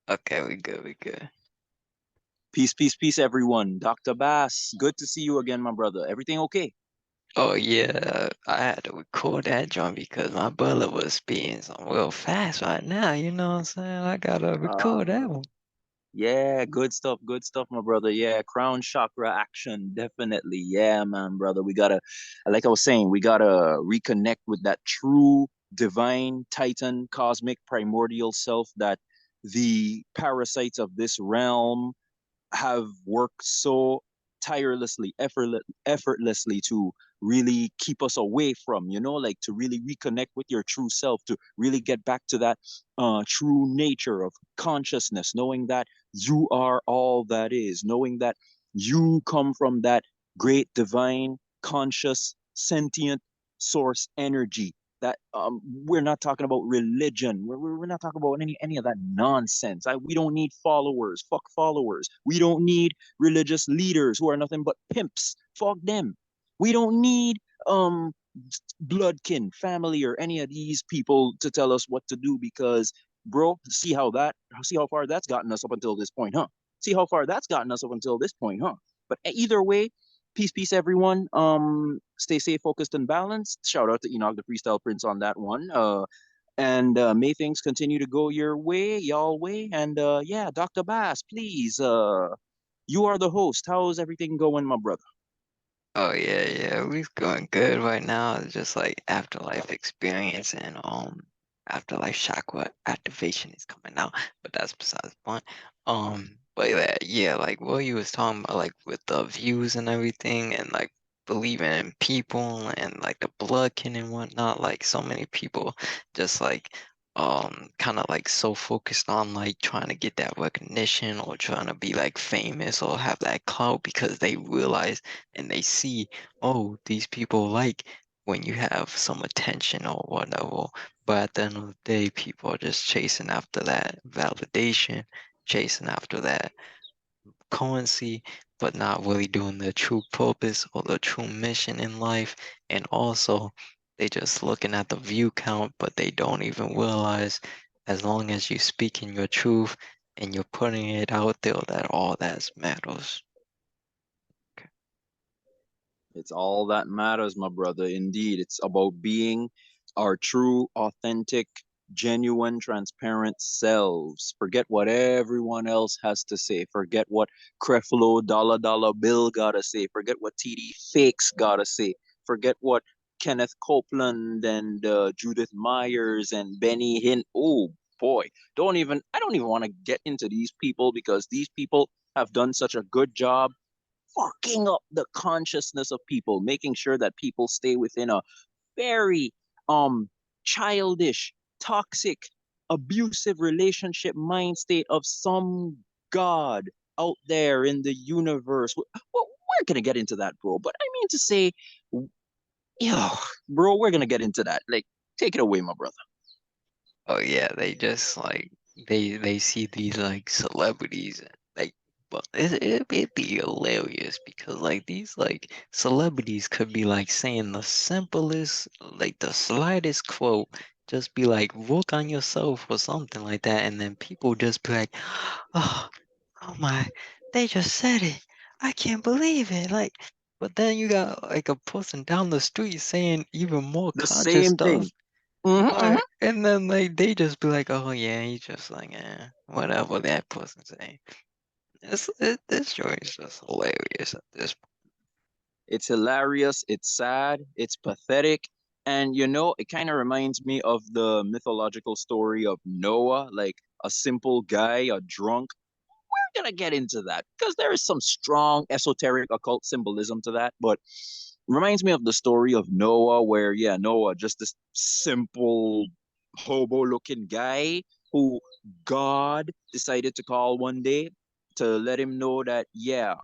Okay, we good, we good. Peace, peace, peace, everyone. Dr. Bass, good to see you again, my brother. Everything okay? Oh yeah, I had to record that joint because my brother was speeding some real fast right now, you know what I'm saying? I gotta record that Uh, one. yeah, good stuff, my brother. Yeah, crown chakra action, definitely. Yeah, man, brother. We gotta, like I was saying, we gotta reconnect with that true divine titan, cosmic, primordial self that the parasites of this realm have worked so tirelessly, effortlessly to really keep us away from, like to really reconnect with your true self, to really get back to that true nature of consciousness, knowing that you are all that is, knowing that you come from that great divine conscious sentient source energy that we're not talking about religion. We're not talking about any of that nonsense. We don't need followers. Fuck followers. We don't need religious leaders who are nothing but pimps. Fuck them. We don't need um bloodkin, family, or any of these people to tell us what to do because, bro, see how far that's gotten us up until this point, huh? See how far that's gotten us up until this point, huh? But either way, peace, peace, everyone. Stay safe, focused, and balanced. Shout out to Enoch, the freestyle prince, on that one. And may things continue to go your way, y'all way. And yeah, Dr. Bass, please. You are the host. How's everything going, my brother? Oh yeah, we're going good right now. It's just like afterlife experience and afterlife chakra activation is coming out, but that's besides the point. But yeah, like what you was talking about, like with the views and everything, and like believing in people and like the bloodkin and whatnot. Like so many people just like kind of like so focused on like trying to get that recognition or trying to be like famous or have that clout because they realize and they see, oh, these people like when you have some attention or whatever. But at the end of the day, people are just chasing after that validation, chasing after that currency, but not really doing the true purpose or the true mission in life. And also, they just looking at the view count, but they don't even realize as long as you speaking your truth and you're putting it out there, that all that matters. Okay. It's all that matters, my brother. Indeed, it's about being our true, authentic, genuine, transparent selves. Forget what everyone else has to say. Forget what Creflo Dollar Bill gotta say. Forget what TD Fakes gotta say. Forget what Kenneth Copeland and Judith Myers and Benny Hinn. Oh boy, I don't even want to get into these people because these people have done such a good job fucking up the consciousness of people, making sure that people stay within a very childish, toxic, abusive relationship mind state of some god out there in the universe. We're gonna get into that, bro. But I mean to say, yeah, bro, we're gonna get into that. Like, take it away, my brother. Oh yeah, they just like they see these like celebrities and like but it'd be hilarious because like these like celebrities could be like saying the simplest like the slightest quote just be like work on yourself or something like that and then people just be like oh oh my they just said it I can't believe it like but then you got like a person down the street saying even more The conscious same thing. stuff Mm-hmm. right. And then like they just be like, oh yeah, he's just like, whatever that person say. This story is just hilarious at this point. It's hilarious, it's sad, it's pathetic. And it kind of reminds me of the mythological story of Noah, like a simple guy, a drunk. We're gonna get into that because there is some strong esoteric occult symbolism to that. But reminds me of the story of Noah, where yeah, Noah, just this simple hobo looking guy who God decided to call one day to let him know that yeah,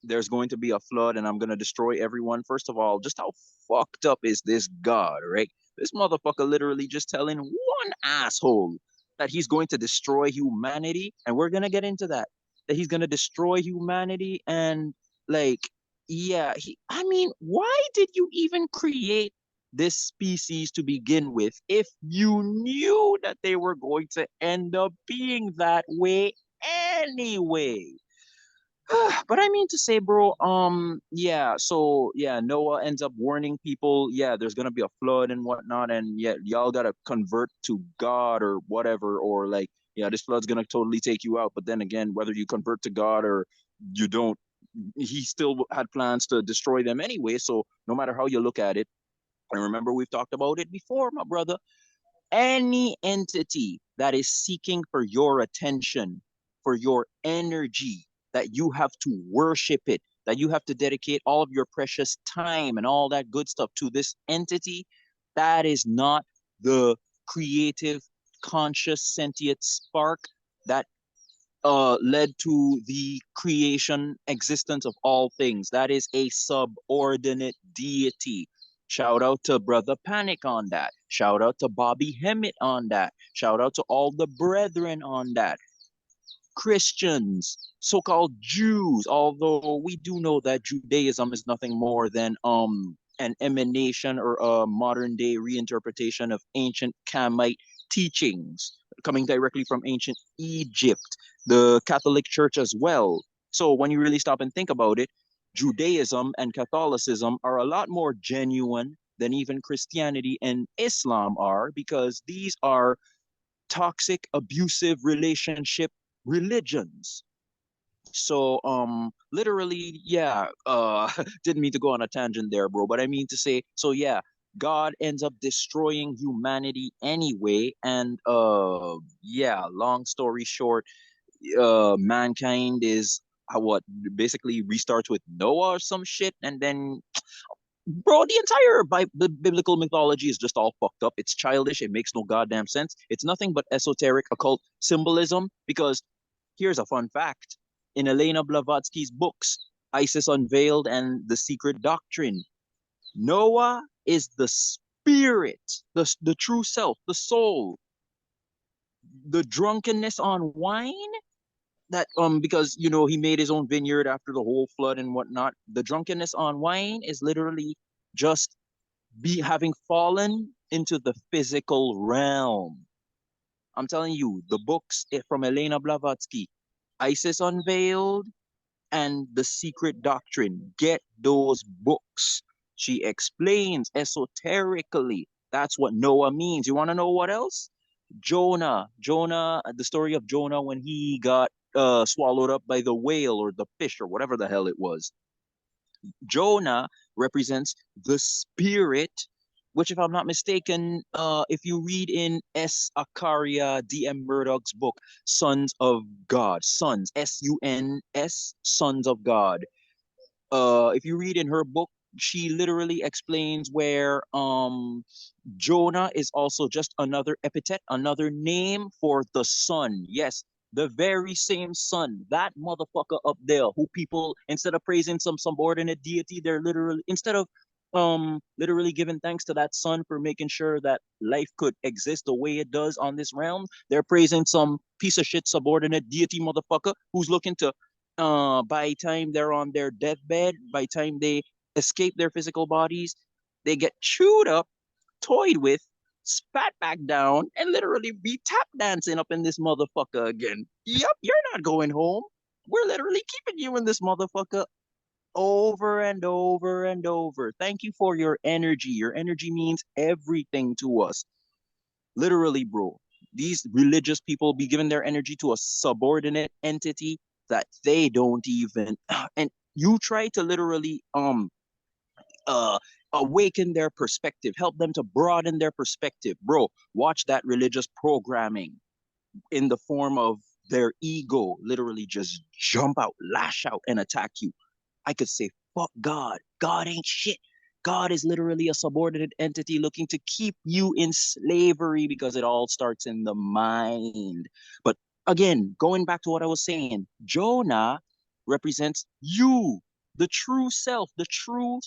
there's going to be a flood and I'm gonna destroy everyone. First of all, just how fucked up is this God, right? This motherfucker literally just telling one asshole that he's going to destroy humanity, and we're gonna get into that. That he's gonna destroy humanity and like yeah, I mean, why did you even create? this species to begin with if you knew that they were going to end up being that way anyway? But I mean to say, bro, yeah, so yeah, Noah ends up warning people, yeah, there's gonna be a flood and whatnot, and yeah, y'all gotta convert to God or whatever, or like, yeah, this flood's gonna totally take you out. But then again, whether you convert to God or you don't, he still had plans to destroy them anyway. So no matter how you look at it, and remember we've talked about it before, my brother, any entity that is seeking for your attention, for your energy, that you have to worship it, that you have to dedicate all of your precious time and all that good stuff to this entity, that is not the creative, conscious, sentient spark that led to the creation existence of all things. That is a subordinate deity. Shout out to Brother Panic on that. Shout out to Bobby Hemmett on that. Shout out to all the brethren on that. Christians, so-called Jews, although we do know that Judaism is nothing more than an emanation or a modern day reinterpretation of ancient Kamite teachings coming directly from ancient Egypt, the Catholic Church as well. So when you really stop and think about it, Judaism and Catholicism are a lot more genuine than even Christianity and Islam are, because these are toxic, abusive relationship religions. So literally, yeah, didn't mean to go on a tangent there, bro, but I mean to say, so yeah, God ends up destroying humanity anyway, and yeah, long story short, mankind is what basically restarts with Noah or some shit, and then bro, the entire biblical mythology is just all fucked up. It's childish. It makes no goddamn sense. It's nothing but esoteric occult symbolism. Because here's a fun fact: in Elena Blavatsky's books, Isis Unveiled and The Secret Doctrine, Noah is the spirit, the true self, the soul, the drunkenness on wine. That because he made his own vineyard after the whole flood and whatnot. The drunkenness on wine is literally just be having fallen into the physical realm. I'm telling you, the books from Elena Blavatsky, Isis Unveiled and The Secret Doctrine. Get those books. She explains esoterically. That's what Noah means. You want to know what else? Jonah, the story of Jonah when he got swallowed up by the whale or the fish or whatever the hell it was. Jonah represents the spirit, which, if I'm not mistaken, if you read in S. Akaria D.M. Murdoch's book, Sons of God, Sons, S-U-N-S, Sons of God. If you read in her book, she literally explains where Jonah is also just another epithet, another name for the sun. Yes, the very same sun, that motherfucker up there, who people, instead of praising some subordinate deity, they're literally, instead of literally giving thanks to that sun for making sure that life could exist the way it does on this realm, they're praising some piece of shit subordinate deity motherfucker who's looking to by time they're on their deathbed, by time they escape their physical bodies, they get chewed up, toyed with, spat back down, and literally be tap dancing up in this motherfucker again. Yup, you're not going home. We're literally keeping you in this motherfucker over and over and over. Thank you for your energy. Your energy means everything to us. Literally, bro. These religious people be giving their energy to a subordinate entity that they don't even and you try to literally uh awaken their perspective, help them to broaden their perspective. Bro, watch that religious programming in the form of their ego literally just jump out, lash out, and attack you. I could say, fuck God. God ain't shit. God is literally a subordinate entity looking to keep you in slavery because it all starts in the mind. But again, going back to what I was saying, Jonah represents you, the true self, the true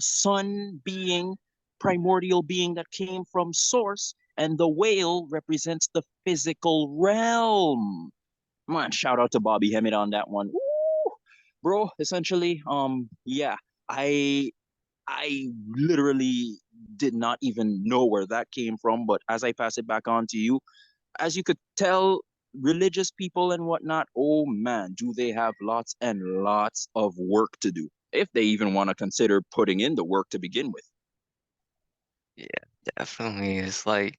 sun being, primordial being that came from source, and the whale represents the physical realm. Man, shout out to Bobby Hemmett on that one. Ooh, bro, essentially, yeah, I I literally did not even know where that came from. But as I pass it back on to you, as you could tell, religious people and whatnot, oh man, do they have lots and lots of work to do, if they even want to consider putting in the work to begin with. Yeah, definitely. It's like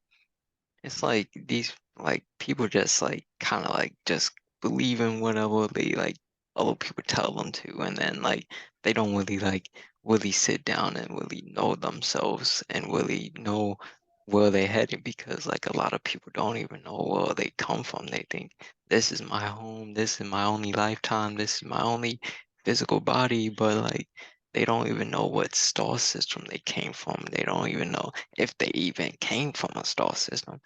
these like people just like kind of like just believe in whatever they like other people tell them to, and then like they don't really like really sit down and really know themselves and really know where they're heading, because like a lot of people don't even know where they come from. They think this is my home, this is my only lifetime, this is my only physical body, but like they don't even know what star system they came from. They don't even know if they even came from a star system.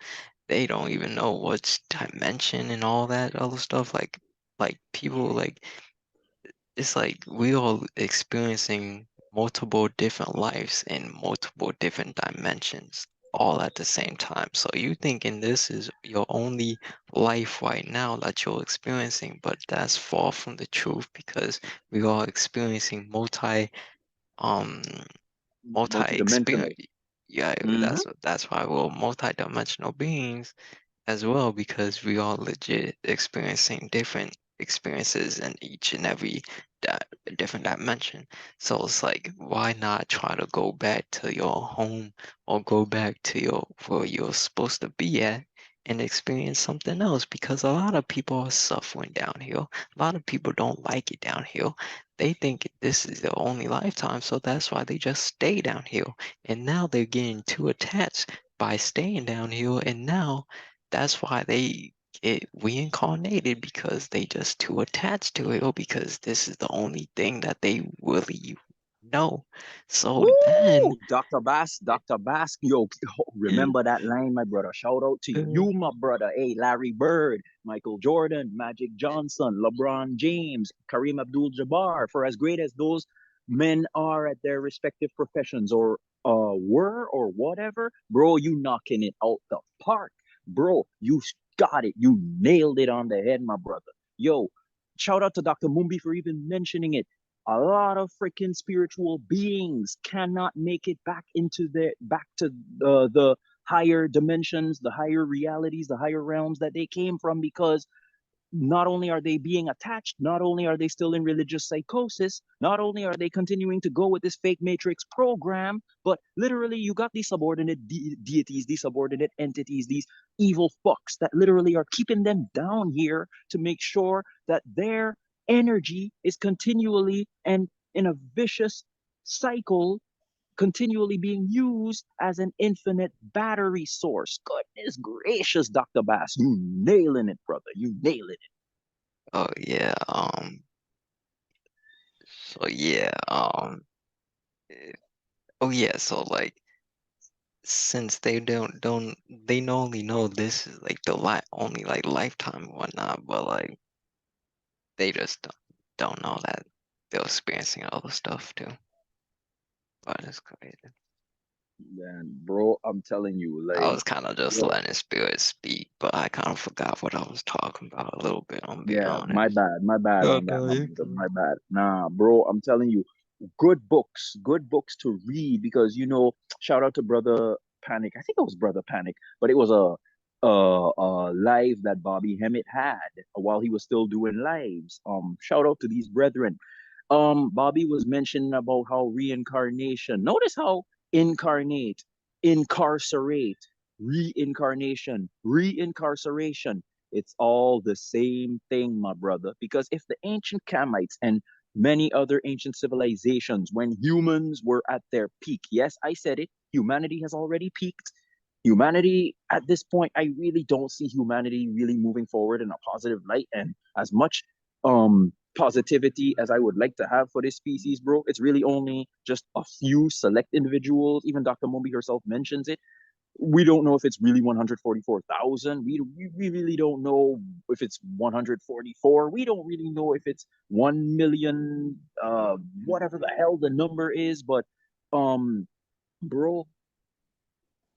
They don't even know what's dimension and all that other stuff. Like people like it's like we all experiencing multiple different lives in multiple different dimensions all at the same time. So you thinking this is your only life right now that you're experiencing, but that's far from the truth, because we are experiencing um multi Multidimensional. experience. Yeah, Mm-hmm. that's why we're multi-dimensional beings as well, because we are legit experiencing different experiences in each and every di different dimension. So it's like, why not try to go back to your home or go back to your where you're supposed to be at and experience something else? Because a lot of people are suffering down here. A lot of people don't like it down here. They think this is their only lifetime, so that's why they just stay down here. And now they're getting too attached by staying down here, and now that's why they get reincarnated, because they just too attached to it, or because this is the only thing that they really know. So then, Woo! Dr. Bass, Dr. Bass, yo, yeah, remember that line, my brother. Shout out to you, my brother. Hey, Larry Bird, Michael Jordan, Magic Johnson, LeBron James, Kareem Abdul-Jabbar. For as great as those men are at their respective professions or were or whatever, bro, you knocking it out the park. Bro, you got it. You nailed it on the head, my brother. Yo, shout out to Dr. Mumbi for even mentioning it. A lot of freaking spiritual beings cannot make it back to the higher dimensions, the higher realities, the higher realms that they came from, because not only are they being attached, not only are they still in religious psychosis, not only are they continuing to go with this fake matrix program, but literally you got these subordinate deities, these subordinate entities, these evil fucks that literally are keeping them down here to make sure that their energy is continually and in a vicious cycle continually being used as an infinite battery source. Goodness gracious, Dr. Bass, you nailing it, brother. You nailing it. oh yeah, so yeah, eh, oh yeah, so like since they don't they only know this is like the only like lifetime and whatnot, but like they just don't know that they're experiencing other stuff too. But it's crazy. Man, bro, I'm telling you, I like, was kind of just yo, letting spirit speak, but I kind of forgot what I was talking about a little bit, I'm being yeah, honest. my bad Oh on that, no, my you brother, good. my bad. Nah, bro, I'm telling you, good books to read because shout out to Brother Panic. I think it was Brother Panic, but it was a live that Bobby Hemmett had while he was still doing lives. Shout out to these brethren. Bobby was mentioning about how reincarnation. Notice how incarnate, incarcerate, reincarnation, reincarceration. It's all the same thing, my brother. Because if the ancient Kamites and many other ancient civilizations, when humans were at their peak, yes, I said it, humanity has already peaked. Humanity at this point, I really don't see humanity really moving forward in a positive light. And as much positivity as I would like to have for this species, bro, it's really only just a few select individuals. Even Dr. Mombi herself mentions it. We don't know if it's really 144,000. We really don't know if it's 144. We don't really know if it's 1 million, whatever the hell the number is. But, um, bro,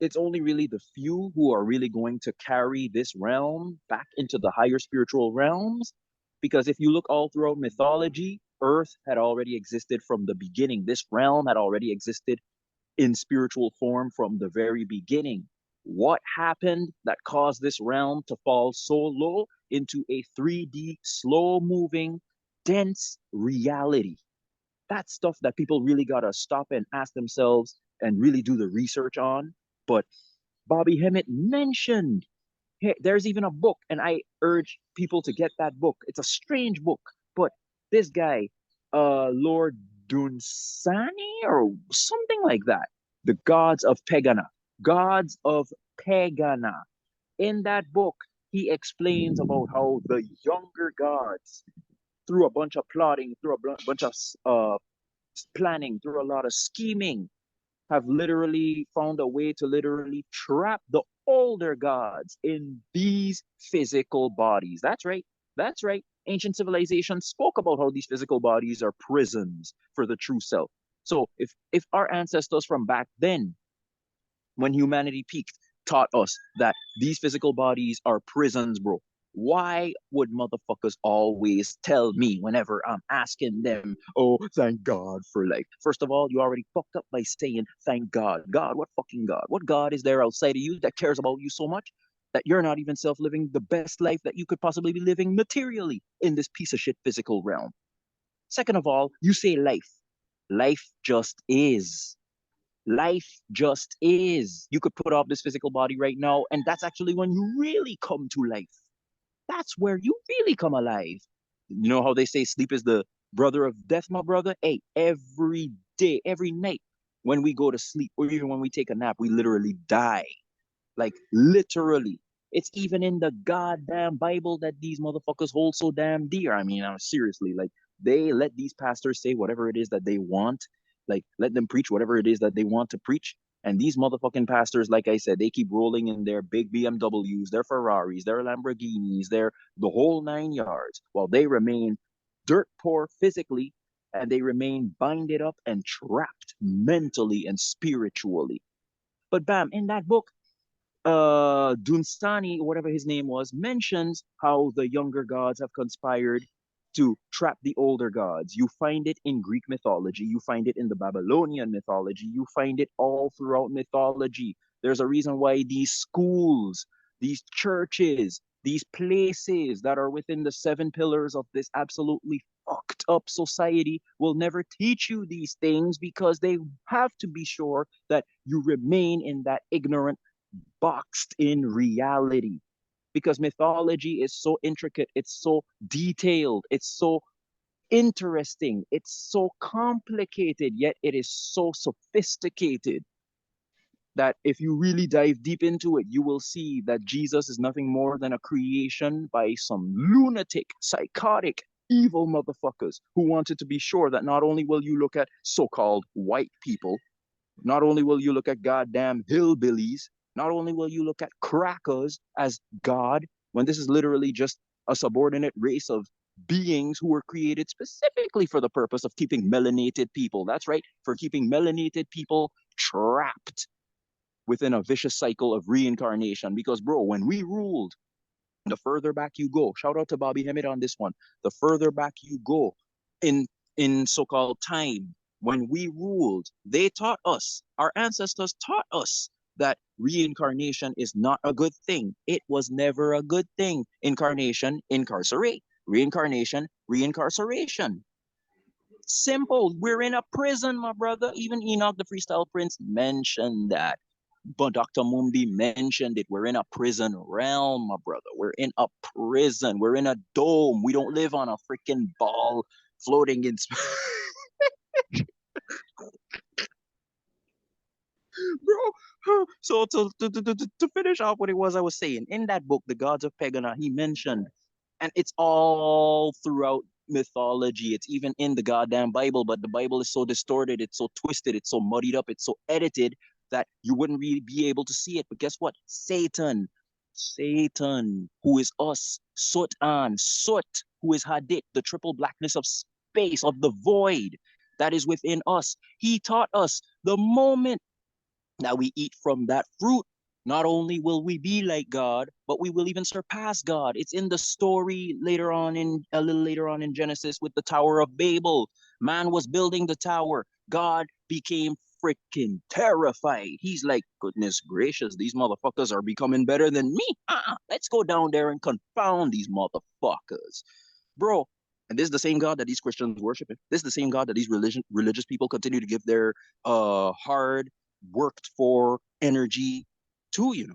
it's only really the few who are really going to carry this realm back into the higher spiritual realms. Because if you look all throughout mythology, earth had already existed from the beginning. This realm had already existed in spiritual form from the very beginning. What happened that caused this realm to fall so low into a 3D, slow moving, dense reality? That's stuff that people really got to stop and ask themselves and really do the research on. But Bobby Hemmett mentioned, hey, there's even a book, and I urge people to get that book. It's a strange book, but this guy, Lord Dunsany or something like that, the gods of Pegana, gods of Pegana. In that book, he explains about how the younger gods, through a bunch of plotting, through a bunch of planning, through a lot of scheming, have literally found a way to literally trap the older gods in these physical bodies. That's right. That's right. Ancient civilizations spoke about how these physical bodies are prisons for the true self. So if our ancestors from back then, when humanity peaked, taught us that these physical bodies are prisons, bro, why would motherfuckers always tell me whenever I'm asking them, oh, thank God for life? First of all, you already fucked up by saying, thank God. God, what fucking God? What God is there outside of you that cares about you so much that you're not even self living the best life that you could possibly be living materially in this piece of shit physical realm? Second of all, you say life. Life just is. Life just is. You could put off this physical body right now, and that's actually when you really come to life. That's where you really come alive. You know how they say sleep is the brother of death, my brother? Hey, every day, every night, when we go to sleep, or even when we take a nap, we literally die. Like literally. It's even in the goddamn Bible that these motherfuckers hold so damn dear. I mean, seriously, like they let these pastors say whatever it is that they want. Like let them preach whatever it is that they want to preach. And these motherfucking pastors, like I said, they keep rolling in their big BMWs, their Ferraris, their Lamborghinis, their the whole 9 yards, while they remain dirt poor physically and they remain binded up and trapped mentally and spiritually. But bam, in that book, Dunsani, whatever his name was, mentions how the younger gods have conspired to trap the older gods. You find it in Greek mythology, you find it in the Babylonian mythology, you find it all throughout mythology. There's a reason why these schools, these churches, these places that are within the seven pillars of this absolutely fucked up society will never teach you these things because they have to be sure that you remain in that ignorant boxed in reality because mythology is so intricate, it's so detailed, it's so interesting, it's so complicated, yet it is so sophisticated that if you really dive deep into it, you will see that Jesus is nothing more than a creation by some lunatic, psychotic, evil motherfuckers who wanted to be sure that not only will you look at so called white people, not only will you look at goddamn hillbillies, not only will you look at crackers as God, when this is literally just a subordinate race of beings who were created specifically for the purpose of keeping melanated people. That's right, for keeping melanated people trapped within a vicious cycle of reincarnation. Because, bro, when we ruled, the further back you go, shout out to Bobby Hemmett on this one, the further back you go in so-called time, when we ruled, they taught us, our ancestors taught us that reincarnation is not a good thing. It was never a good thing. Incarnation, incarcerate. Reincarnation, reincarceration. Simple. We're in a prison, my brother. Even Enoch the Freestyle Prince mentioned that. But Dr. Mumbi mentioned it. We're in a prison realm, my brother. We're in a prison. We're in a dome. We don't live on a freaking ball floating in space. Bro. So to finish off what it was I was saying, in that book, The Gods of Pegana, he mentioned, and it's all throughout mythology. It's even in the goddamn Bible, but the Bible is so distorted, it's so twisted, it's so muddied up, it's so edited that you wouldn't really be able to see it. But guess what? Satan, who is us, Soot, who is Hadit, the triple blackness of space, of the void that is within us. He taught us the moment that we eat from that fruit, Not only will we be like God, but we will even surpass God. It's in the story later on in a little later on in Genesis with the Tower of Babel. Man was building the tower. God became freaking terrified. He's like, goodness gracious, these motherfuckers are becoming better than me. Let's go down there and confound these motherfuckers. Bro, and this is the same God that these Christians worship. This is the same God that these religious people continue to give their hard worked for energy to,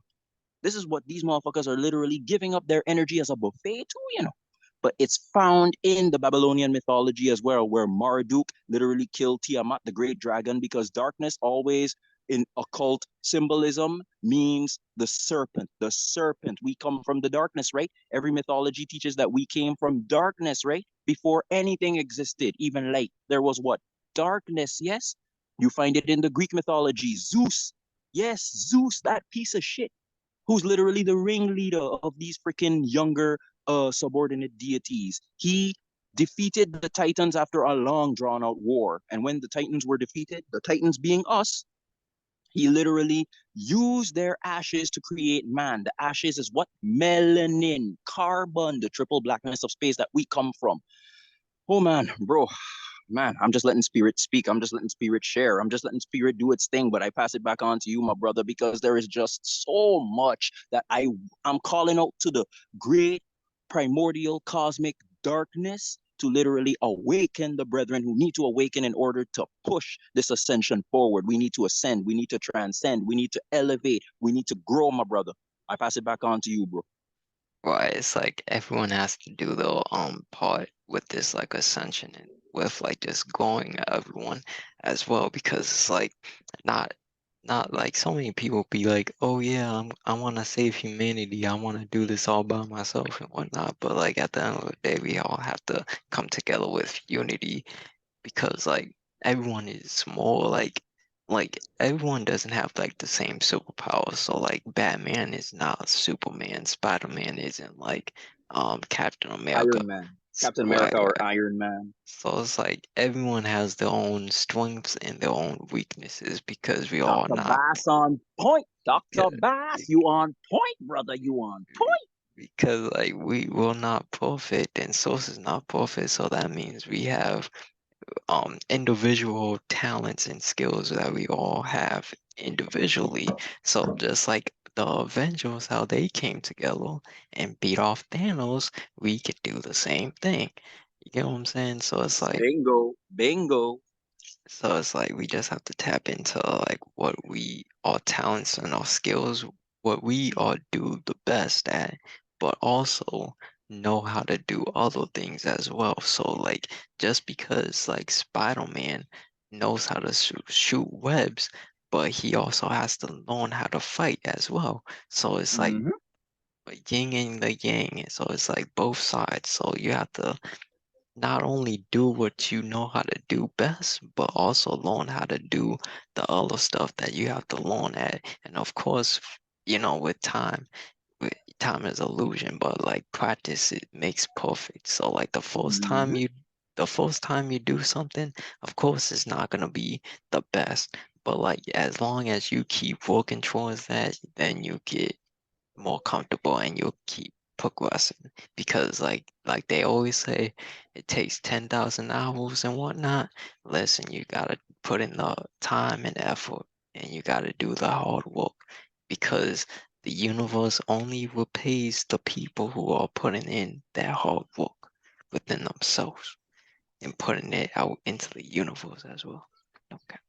This is what these motherfuckers are literally giving up their energy as a buffet to. But it's found in the Babylonian mythology as well, where Marduk literally killed Tiamat, the great dragon, because darkness always in occult symbolism means the serpent. The serpent. We come from the darkness, right? Every mythology teaches that we came from darkness, right? Before anything existed, even light. There was what? Darkness, yes? You find it in the Greek mythology. Zeus. Yes, Zeus, that piece of shit who's literally the ringleader of these freaking younger subordinate deities. He defeated the Titans after a long drawn out war. And when the Titans were defeated, the Titans being us, he literally used their ashes to create man. The ashes is what? Melanin, carbon, the triple blackness of space that we come from. Oh man, bro, man, I'm just letting spirit speak. I'm just letting spirit share. I'm just letting spirit do its thing. But I pass it back on to you, my brother, because there is just so much that I'm calling out to the great primordial cosmic darkness to literally awaken the brethren who need to awaken in order to push this ascension forward. We need to ascend. We need to transcend. We need to elevate. We need to grow, my brother. I pass it back on to you, bro. Right, it's like everyone has to do their part with this like ascension and with like just growing everyone as well because it's like not not like so many people be like, oh yeah, I want to save humanity, I want to do this all by myself and whatnot, but like at the end of the day, we all have to come together with unity because like everyone is more like everyone doesn't have like the same superpowers. So like Batman is not Superman, Spider-Man isn't like Captain America. Iron Man, Captain Right, America, or right. Iron Man. So it's like everyone has their own strengths and their own weaknesses because we all Dr. not Bass on point. Dr. because Bass, you on point, brother. You on point. because like we will not profit and source is not profit, so that means we have individual talents and skills that we all have individually. So just like the Avengers, how they came together and beat off Thanos, we could do the same thing. You get what I'm saying? Bingo, bingo. So it's like we just have to tap into like what we our talents and our skills, what we all do the best at, but also know how to do other things as well. So like just because like Spider-Man knows how to shoot webs, but he also has to learn how to fight as well. So it's like Mm-hmm. yin and the yang. So it's like both sides. So you have to not only do what you know how to do best, but also learn how to do the other stuff that you have to learn at. And of course, with time, time is illusion, but like practice, it makes perfect. So like Mm-hmm. the first time you do something, of course, it's not gonna be the best. But like as long as you keep working towards that, then you get more comfortable and you'll keep progressing because like they always say it takes 10,000 hours and whatnot. Listen, you gotta put in the time and effort and you gotta do the hard work because the universe only repays the people who are putting in that hard work within themselves and putting it out into the universe as well. Okay.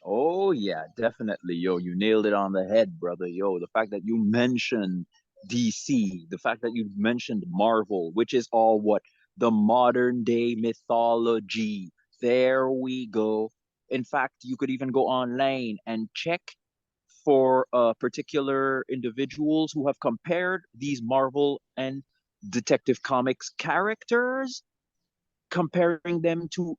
Oh yeah, definitely. Yo, you nailed it on the head, brother. Yo, the fact that you mentioned DC, the fact that you mentioned Marvel, which is all what? The modern day mythology. There we go. In fact, you could even go online and check for particular individuals who have compared these Marvel and Detective Comics characters, comparing them to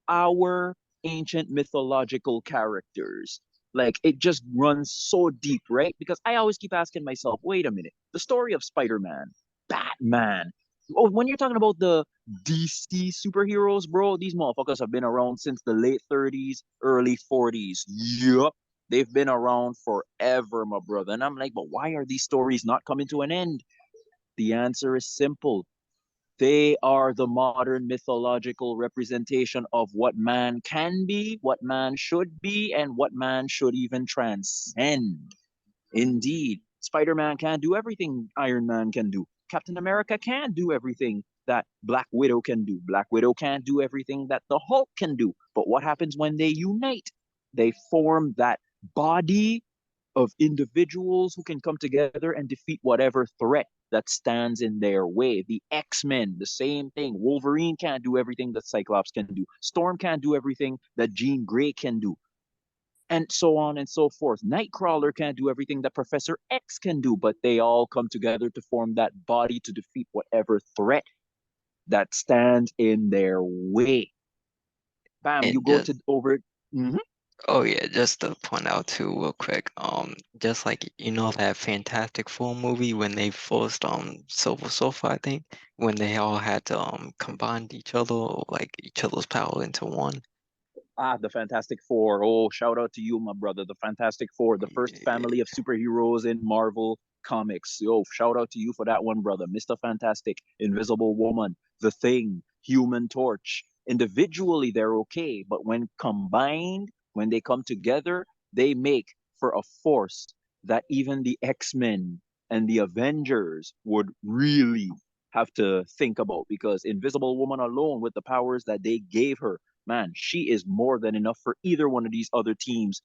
our ancient mythological characters. Like it just runs so deep, right? Because I always keep asking myself, wait a minute, the story of Spider-Man, Batman. Oh, when you're talking about the DC superheroes, bro, these motherfuckers have been around since the late 30s, early 40s. Yup. They've been around forever, my brother. And I'm like, but why are these stories not coming to an end? The answer is simple. They are the modern mythological representation of what man can be, what man should be, and what man should even transcend. Indeed, Spider Man can't do everything Iron Man can do. Captain America can't do everything that Black Widow can do. Black Widow can't do everything that the Hulk can do. But what happens when they unite? They form that body of individuals who can come together and defeat whatever threat that stands in their way. The X-Men, the same thing. Wolverine can't do everything that Cyclops can do. Storm can't do everything that Jean Grey can do. And so on and so forth. Nightcrawler can't do everything that Professor X can do, but they all come together to form that body to defeat whatever threat that stands in their way. Bam, you And go just to over. Mhm. oh yeah, just to point out too, real quick, just like you know that Fantastic Four movie when they forced Silver Surfer, I think, when they all had to combine each other, like each other's power into one. The Fantastic Four. Oh, shout out to you, my brother. The Fantastic Four, the first family of Yeah, superheroes in Marvel Comics. Yo, shout out to you for that one, brother. Mr. Fantastic, Invisible Woman, The Thing, Human Torch. Individually, they're okay, but when combined, when they come together, they make for a force that even the X-Men and the Avengers would really have to think about because Invisible Woman alone, with the powers that they gave her, man, she is more than enough for either one of these other teams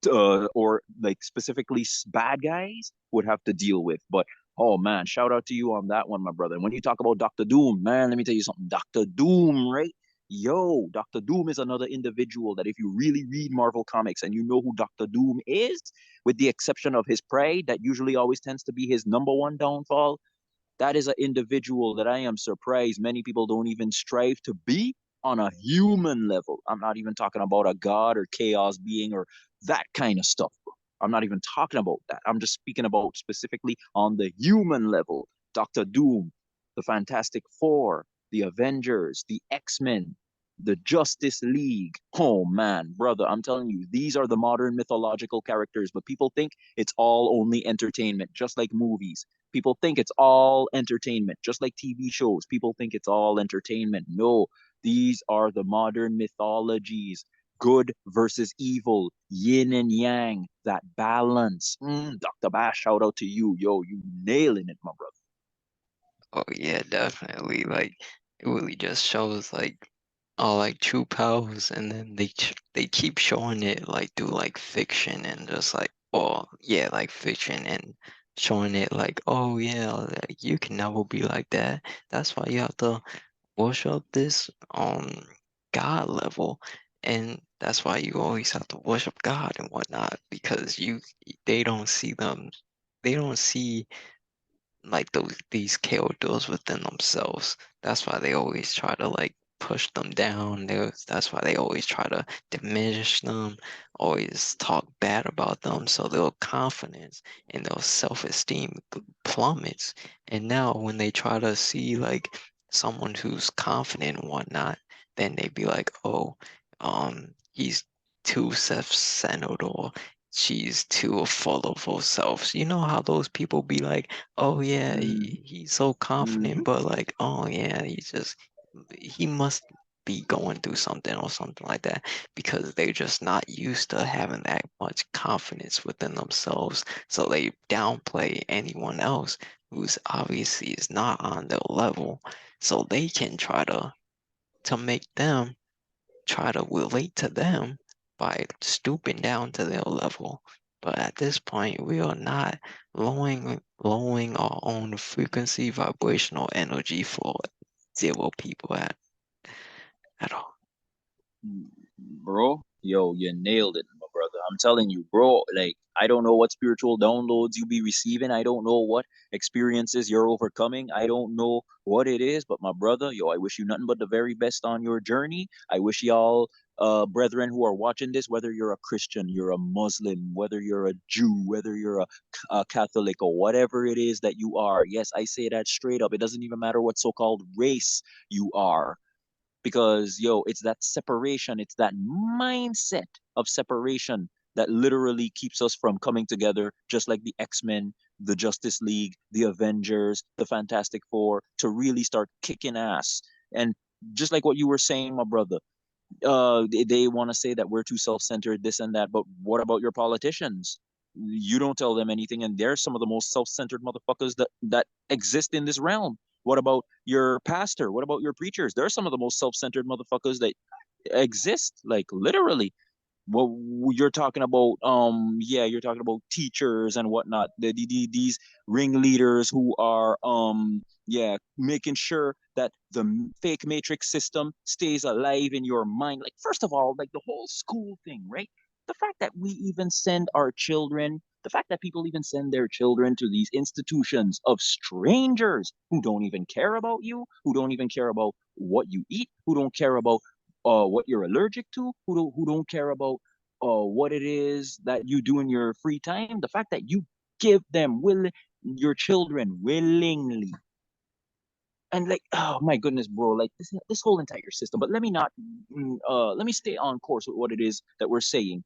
or like specifically bad guys would have to deal with. But oh man, shout out to you on that one, my brother. And when you talk about Doctor Doom, man, let me tell you something. Doctor Doom, right? Yo, Doctor Doom is another individual that if you really read Marvel Comics and you know who Doctor Doom is, with the exception of his pride, that usually always tends to be his number one downfall, that is an individual that I am surprised many people don't even strive to be on a human level. I'm not even talking about a god or chaos being or that kind of stuff, bro. I'm not even talking about that. I'm just speaking about specifically on the human level. Doctor Doom, the Fantastic Four, the Avengers, the X-Men, the Justice League. Oh man, brother, I'm telling you, these are the modern mythological characters, but people think it's all only entertainment, just like movies. People think it's all entertainment, just like TV shows. People think it's all entertainment. No, these are the modern mythologies. Good versus evil, yin and yang, that balance. Dr. Bash, shout out to you. Yo, you nailing it, my brother. oh yeah, definitely. Like it really just shows like all like true powers, and then they keep showing it like through like fiction and just like oh yeah, like fiction and showing it like oh yeah, like, you can never be like that. That's why you have to worship this God level, and that's why you always have to worship God and whatnot because they don't see them, they don't see like these characters within themselves. That's why they always try to like push them down. That's why they always try to diminish them, always talk bad about them, so their confidence and their self-esteem plummets. And now when they try to see like someone who's confident and whatnot, then they be like, oh, he's too self-centered or she's too full of herself. You know how those people be like, oh yeah, Mm-hmm. he's so confident, Mm-hmm. but like, oh yeah, he must be going through something or something like that because they're just not used to having that much confidence within themselves. So they downplay anyone else who's obviously is not on their level. So they can try to make them try to relate to them by stooping down to their level. But at this point, we are not lowering our own frequency, vibrational energy for zero people at all. Bro, yo, you nailed it, my brother. I'm telling you, bro, like, I don't know what spiritual downloads you be receiving. I don't know what experiences you're overcoming. I don't know what it is, but my brother, yo, I wish you nothing but the very best on your journey. I wish y'all, brethren who are watching this, whether you're a Christian, you're a Muslim, whether you're a Jew, whether you're a Catholic or whatever it is that you are. Yes, I say that straight up. It doesn't even matter what so-called race you are because yo, it's that separation, it's that mindset of separation that literally keeps us from coming together, just like the X-Men, the Justice League, the Avengers, the Fantastic Four, to really start kicking ass. And just like what you were saying, my brother, they want to say that we're too self-centered, this and that, but what about your politicians? You don't tell them anything, and they're some of the most self-centered motherfuckers that exist in this realm. What about your pastor? What about your preachers? They're some of the most self-centered motherfuckers that exist, like literally. Well, you're talking about yeah, you're talking about teachers and whatnot, these ringleaders who are yeah, making sure that the fake matrix system stays alive in your mind. Like, first of all, like the whole school thing, right? The fact that we even send our children, the fact that people even send their children to these institutions of strangers who don't even care about you, who don't even care about what you eat, who don't care about what you're allergic to, who don't care about what it is that you do in your free time. The fact that you give them your children willingly, and like, oh my goodness, bro, like this whole entire system. But let me not let me stay on course with what it is that we're saying.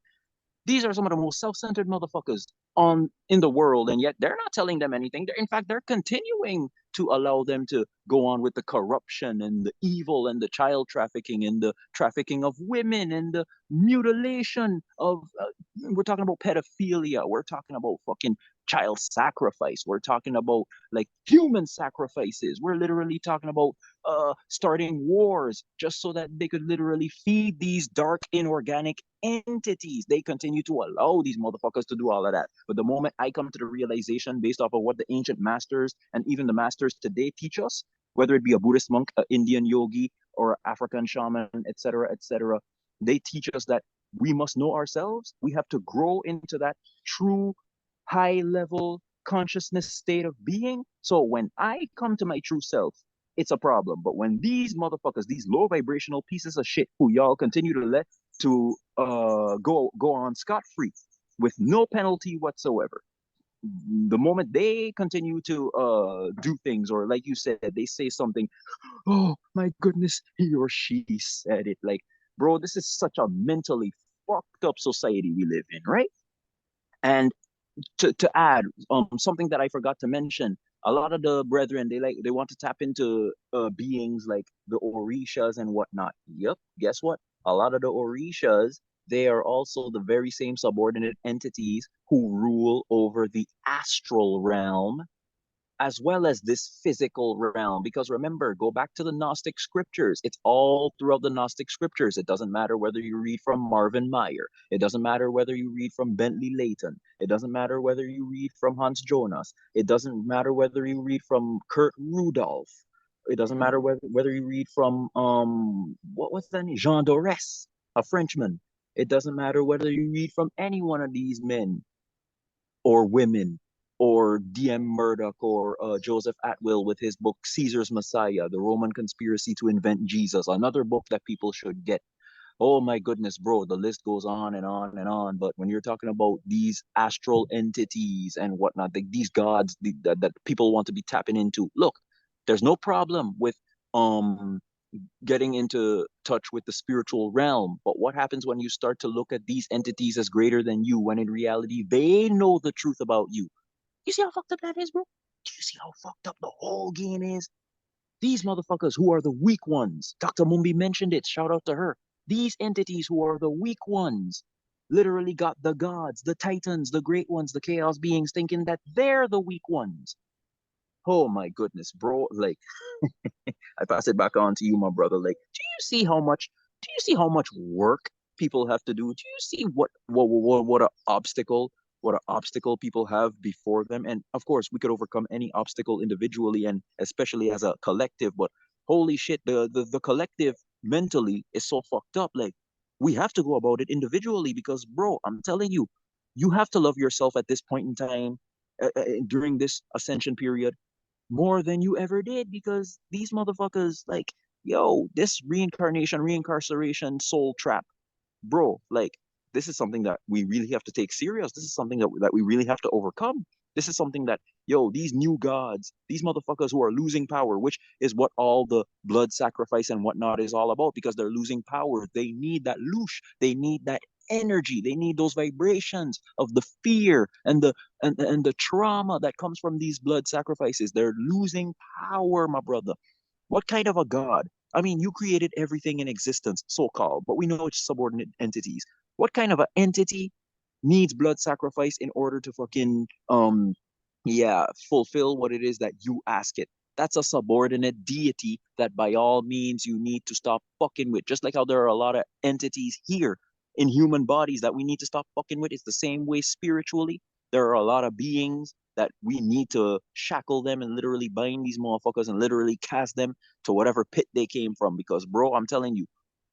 These are some of the most self-centered motherfuckers on in the world, and yet they're not telling them anything. In fact, they're continuing to allow them to go on with the corruption and the evil and the child trafficking and the trafficking of women and the mutilation of. We're talking about pedophilia. We're talking about fucking child sacrifice. We're talking about like human sacrifices. We're literally talking about starting wars just so that they could literally feed these dark inorganic entities. They continue to allow these motherfuckers to do all of that. But the moment I come to the realization, based off of what the ancient masters and even the masters today teach us, whether it be a Buddhist monk, an Indian yogi, or African shaman, etc., they teach us that we must know ourselves. We have to grow into that true high level consciousness state of being. So when I come to my true self, it's a problem. But when these motherfuckers, these low vibrational pieces of shit who y'all continue to let to go on scot free with no penalty whatsoever, the moment they continue to do things, or like you said, they say something, oh my goodness, he or she said it. Like, bro, this is such a mentally fucked up society we live in, right? And to add something that I forgot to mention, a lot of the brethren, they want to tap into beings like the Orishas and whatnot. Yep, guess what? A lot of the Orishas, they are also the very same subordinate entities who rule over the astral realm as well as this physical realm. Because remember, go back to the Gnostic scriptures. It's all throughout the Gnostic scriptures. It doesn't matter whether you read from Marvin Meyer. It doesn't matter whether you read from Bentley Layton. It doesn't matter whether you read from Hans Jonas. It doesn't matter whether you read from Kurt Rudolph. It doesn't matter whether you read from what's that name? Jean Dorès, a Frenchman. It doesn't matter whether you read from any one of these men or women, or D.M. Murdoch, or Joseph Atwill with his book Caesar's Messiah, The Roman Conspiracy to Invent Jesus, another book that people should get. Oh my goodness, bro, the list goes on and on and on. But when you're talking about these astral entities and whatnot, these gods that people want to be tapping into, look, there's no problem with um getting into touch with the spiritual realm. But what happens when you start to look at these entities as greater than you, when in reality they know the truth about you? You see how fucked up that is, bro? Do you see how fucked up the whole game is? These motherfuckers who are the weak ones. Dr. Mumbi mentioned it. Shout out to her. These entities who are the weak ones literally got the gods, the titans, the great ones, the chaos beings thinking that they're the weak ones. Oh my goodness, bro. Like, I pass it back on to you, my brother. Like, do you see how much work people have to do? Do you see what a obstacle, what an obstacle people have before them? And of course, we could overcome any obstacle individually and especially as a collective, but holy shit, the collective mentally is so fucked up. Like, we have to go about it individually because, bro, I'm telling you, you have to love yourself at this point in time, during this ascension period, more than you ever did, because these motherfuckers, like, yo, this reincarnation, reincarceration, soul trap, bro, like, this is something that we really have to take serious. This is something that we really have to overcome. This is something that, yo, these new gods, these motherfuckers who are losing power, which is what all the blood sacrifice and whatnot is all about, because they're losing power. They need that loosh. They need that energy. They need those vibrations of the fear and the trauma that comes from these blood sacrifices. They're losing power, my brother. What kind of a God? I mean, you created everything in existence, so called, but we know it's subordinate entities. What kind of an entity needs blood sacrifice in order to fucking yeah, fulfill what it is that you ask it? That's a subordinate deity that by all means you need to stop fucking with. Just like how there are a lot of entities here in human bodies that we need to stop fucking with. It's the same way spiritually. There are a lot of beings that we need to shackle them and literally bind these motherfuckers and literally cast them to whatever pit they came from. Because, bro, I'm telling you,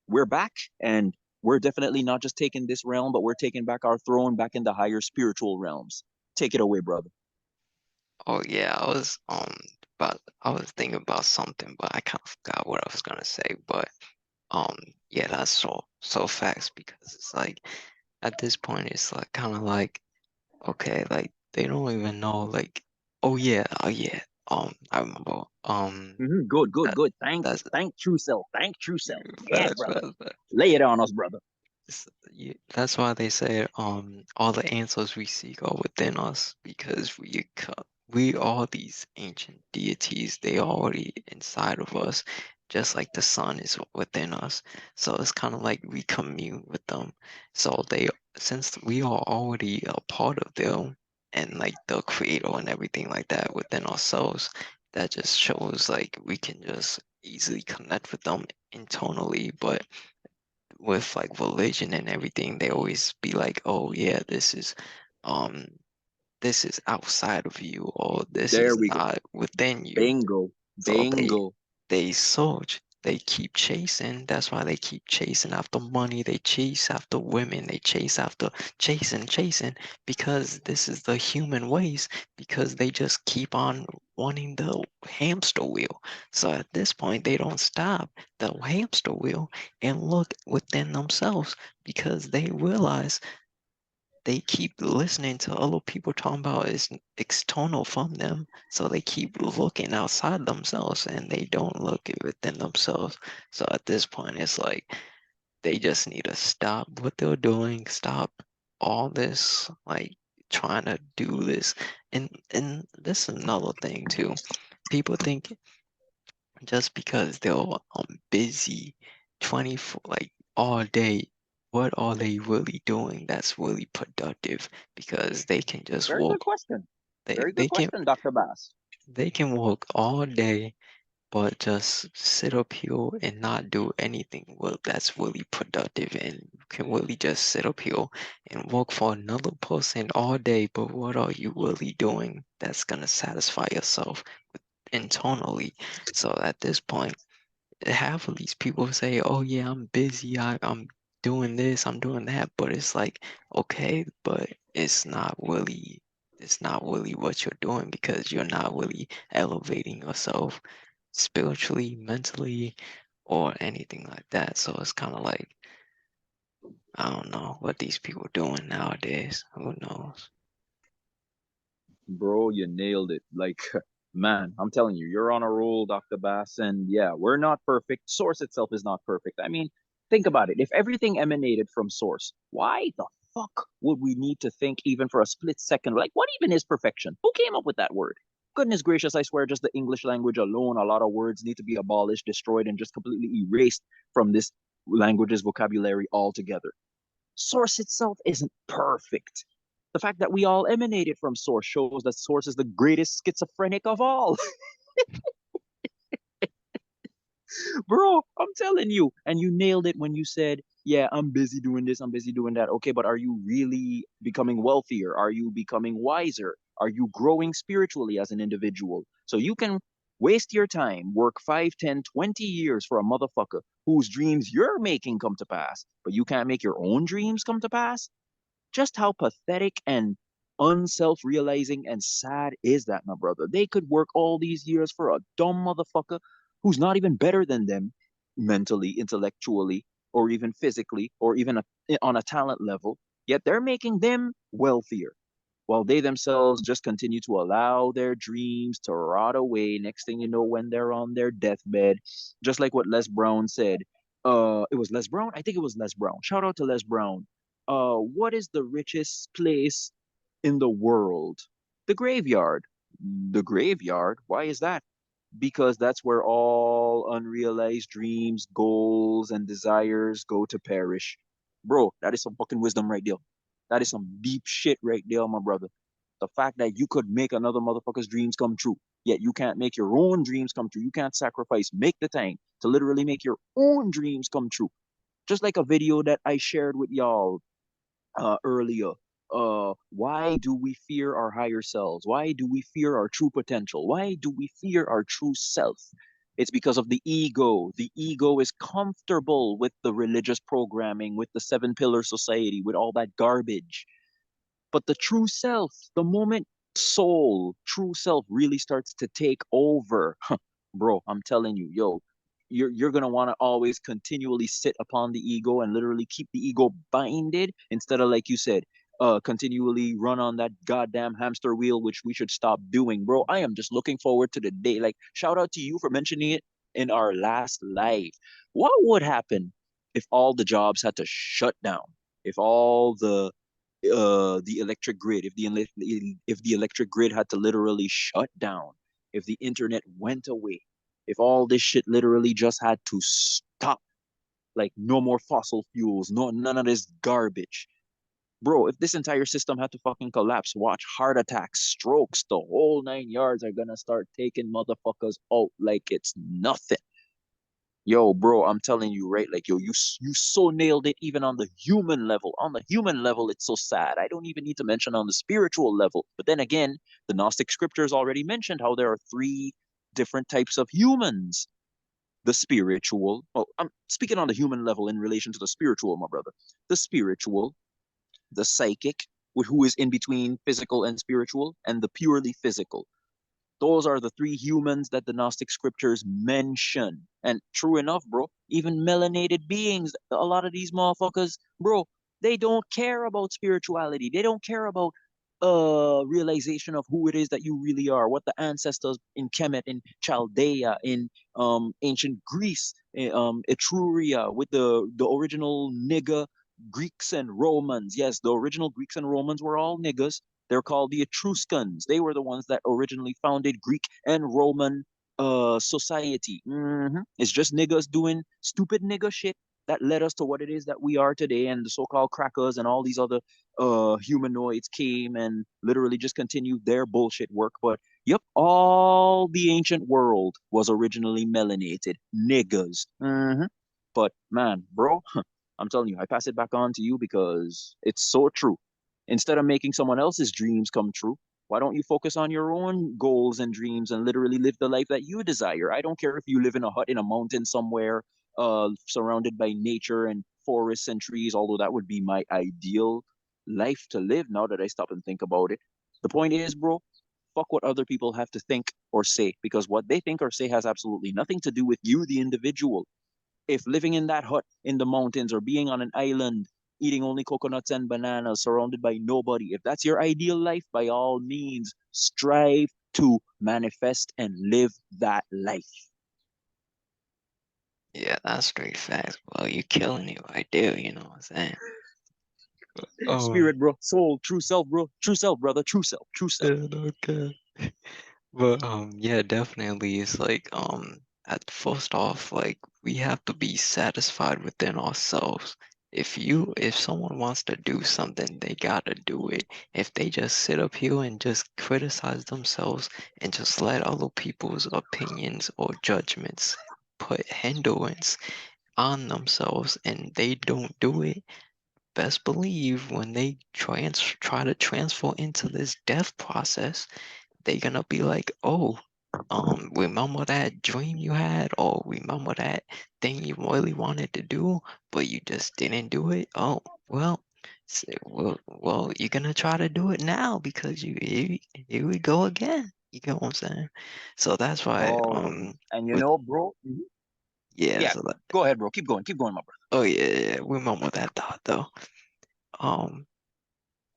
we're back and we're definitely not just taking this realm, but we're taking back our throne back in the higher spiritual realms. Take it away, brother. Oh yeah, I was thinking about something, but I kind of forgot what I was gonna say. But um yeah, that's so facts because it's like at this point it's like kind of like okay, like they don't even know like oh yeah, I remember Good, good, that good. that's Thank true self. Thank true self. Yeah, facts, brother. facts. Lay it on us, brother. That's why they say all the answers we seek are within us because we are these ancient deities. They already inside of us, just like the sun is within us. So it's kind of like we commune with them. So they since we are already a part of them and like the creator and everything like that within ourselves, that just shows like we can just easily connect with them internally, but with like religion and everything, they always be like, "Oh yeah, um this is outside of you, or this There is we go. not within you." Bingo. So Bingo. they search, they keep chasing. That's why they keep chasing after money. They chase after women. They chase after chasing, because this is the human ways. Because they just keep on wanting the hamster wheel. So at this point, they don't stop the hamster wheel and look within themselves because they realize they keep listening to other people talking about is external from them. So they keep looking outside themselves and they don't look within themselves. So at this point, it's like they just need to stop what they're doing, stop all this, like trying to do this. And this is another thing too. People think just because they're busy 24 like all day, what are they really doing that's really productive? Because they can just Very good walk, question. they Very good they can question, Dr. Bass. they can walk all day but just sit up here and not do anything well that's really productive, and you can really just sit up here and work for another person all day, but what are you really doing that's gonna satisfy yourself internally? So at this point, half of these people say, "Oh yeah, I'm busy. I'm doing this, I'm doing that," but it's like, okay, but it's not really what you're doing because you're not really elevating yourself spiritually, mentally, or anything like that. So it's kind of like I don't know what these people doing nowadays. Who knows? Bro, you nailed it. Like, man, I'm telling you, you're on a roll, Dr. Bass. And yeah, we're not perfect. Source itself is not perfect. I mean, think about it. If everything emanated from source, why the fuck would we need to think even for a split second? Like, what even is perfection? Who came up with that word? Goodness gracious, I swear, just the English language alone, a lot of words need to be abolished, destroyed, and just completely erased from this language's vocabulary altogether. Source itself isn't perfect. The fact that we all emanated from Source shows that Source is the greatest schizophrenic of all. Bro, I'm telling you. And you nailed it when you said, yeah, I'm busy doing this, I'm busy doing that. Okay, but are you really becoming wealthier? Are you becoming wiser? Are you growing spiritually as an individual? So you can waste your time, work 5, 10, 20 years for a motherfucker whose dreams you're making come to pass, but you can't make your own dreams come to pass? Just how pathetic and unself realizing and sad is that, my brother? They could work all these years for a dumb motherfucker who's not even better than them mentally, intellectually, or even physically, or even on a talent level, yet they're making them wealthier while they themselves just continue to allow their dreams to rot away. Next thing you know, when they're on their deathbed, just like what Les Brown said. It was Les Brown? I think it was Les Brown. Shout out to Les Brown. what is the richest place in the world? The graveyard. The graveyard? Why is that? Because that's where all unrealized dreams, goals, and desires go to perish. Bro, that is some fucking wisdom right there. That is some deep shit right there, my brother. The fact that you could make another motherfucker's dreams come true, yet you can't make your own dreams come true. You can't sacrifice, make the time to literally make your own dreams come true. Just like a video that I shared with y'all earlier. Why do we fear our higher selves? Why do we fear our true potential? Why do we fear our true self? It's because of the ego. The ego is comfortable with the religious programming, with the seven pillar society, with all that garbage. But the true self, the moment soul, true self really starts to take over, bro, I'm telling you, yo, you're gonna want to always continually sit upon the ego and literally keep the ego binded instead of like you said, continually run on that goddamn hamster wheel, which we should stop doing, bro. I am just looking forward to the day. Like, shout out to you for mentioning it in our last live. What would happen if all the jobs had to shut down? If all the electric grid, if the electric grid had to literally shut down, if the internet went away, if all this shit literally just had to stop, like no more fossil fuels, no none of this garbage. Bro, if this entire system had to fucking collapse, watch heart attacks, strokes, the whole nine yards are gonna start taking motherfuckers out like it's nothing. Yo, bro, I'm telling you, right? Like, yo, you so nailed it even on the human level. On the human level, it's so sad. I don't even need to mention on the spiritual level. But then again, the Gnostic scriptures already mentioned how there are three different types of humans. The spiritual, well, I'm speaking on the human level in relation to the spiritual, my brother. The spiritual, the psychic, who is in between physical and spiritual, and the purely physical. Those are the three humans that the Gnostic scriptures mention. And true enough, bro, even melanated beings, a lot of these motherfuckers, bro, they don't care about spirituality. They don't care about realization of who it is that you really are, what the ancestors in Kemet, in Chaldea, in ancient Greece, Etruria, with the original nigger Greeks and Romans. Yes, the original Greeks and Romans were all niggers. They're called the Etruscans. They were the ones that originally founded Greek and Roman society. It's just niggas doing stupid nigger shit that led us to what it is that we are today. And the so-called crackers and all these other humanoids came and literally just continued their bullshit work. But yep, all the ancient world was originally melanated niggas. But man, bro, I'm telling you, I pass it back on to you because it's so true. Instead of making someone else's dreams come true, why don't you focus on your own goals and dreams and literally live the life that you desire? I don't care if you live in a hut in a mountain somewhere, surrounded by nature and forests and trees, although that would be my ideal life to live now that I stop and think about it. The point is, bro, fuck what other people have to think or say because what they think or say has absolutely nothing to do with you, the individual. If living in that hut in the mountains or being on an island eating only coconuts and bananas surrounded by nobody, if that's your ideal life, by all means strive to manifest and live that life. Yeah, that's straight facts. Well, you're killing it right there, you know what I'm saying? Um, Spirit, bro, soul, true self, brother, true self, true self. yeah, okay. But yeah, definitely it's like at first off, like we have to be satisfied within ourselves. If someone wants to do something, they gotta do it. If they just sit up here and just criticize themselves and just let other people's opinions or judgments put hindrance on themselves and they don't do it, best believe when they try to transfer into this death process, they're gonna be like, oh, remember that dream you had, or remember that thing you really wanted to do, but you just didn't do it. Oh, well, you're gonna try to do it now because here we go again. You get what I'm saying? So that's why, Oh, and you with know, bro, yeah, yeah, so that, go ahead, bro, keep going, my brother. oh yeah, yeah, yeah, remember that thought though. Um,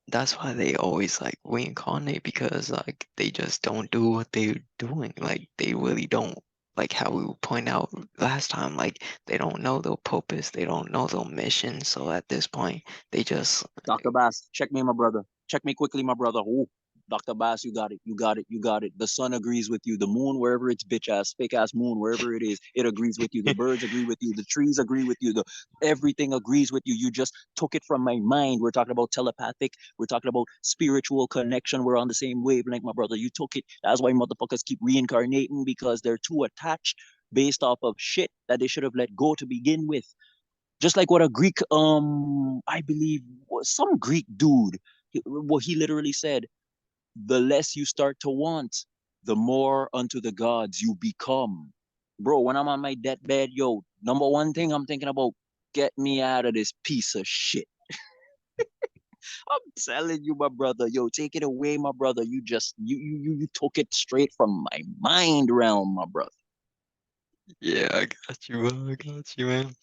that's why they always like reincarnate because like they just don't do what they're doing. Like they really don't. like how we would point out last time, like they don't know their purpose, they don't know their mission. So at this point, they just Dr. Bass, check me, my brother. Check me quickly, my brother. Oh, Dr. Bass, you got it. You got it. You got it. The sun agrees with you. The moon, wherever it's bitch ass, fake ass moon, wherever it is, it agrees with you. The birds agree with you. The trees agree with you. The everything agrees with you. You just took it from my mind. We're talking about telepathic. We're talking about spiritual connection. We're on the same wavelength, my brother. You took it. That's why motherfuckers keep reincarnating because they're too attached based off of shit that they should have let go to begin with. Just like what a Greek, I believe was some Greek dude, what he literally said, the less you start to want, the more unto the gods you become. Bro, when I'm on my deathbed, yo, number one thing I'm thinking about, get me out of this piece of shit. I'm telling you, my brother, yo, take it away, my brother. You took it straight from my mind realm, my brother. yeah, I got you, bro. I got you, man.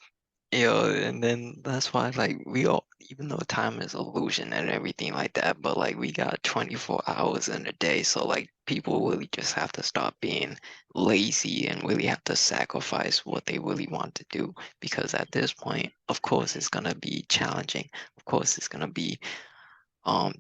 Yo, and then that's why, like, we all, even though time is illusion and everything like that, but like, we got 24 hours in a day, so like, people really just have to stop being lazy and really have to sacrifice what they really want to do. Because at this point, of course, it's gonna be challenging. Of course, it's gonna be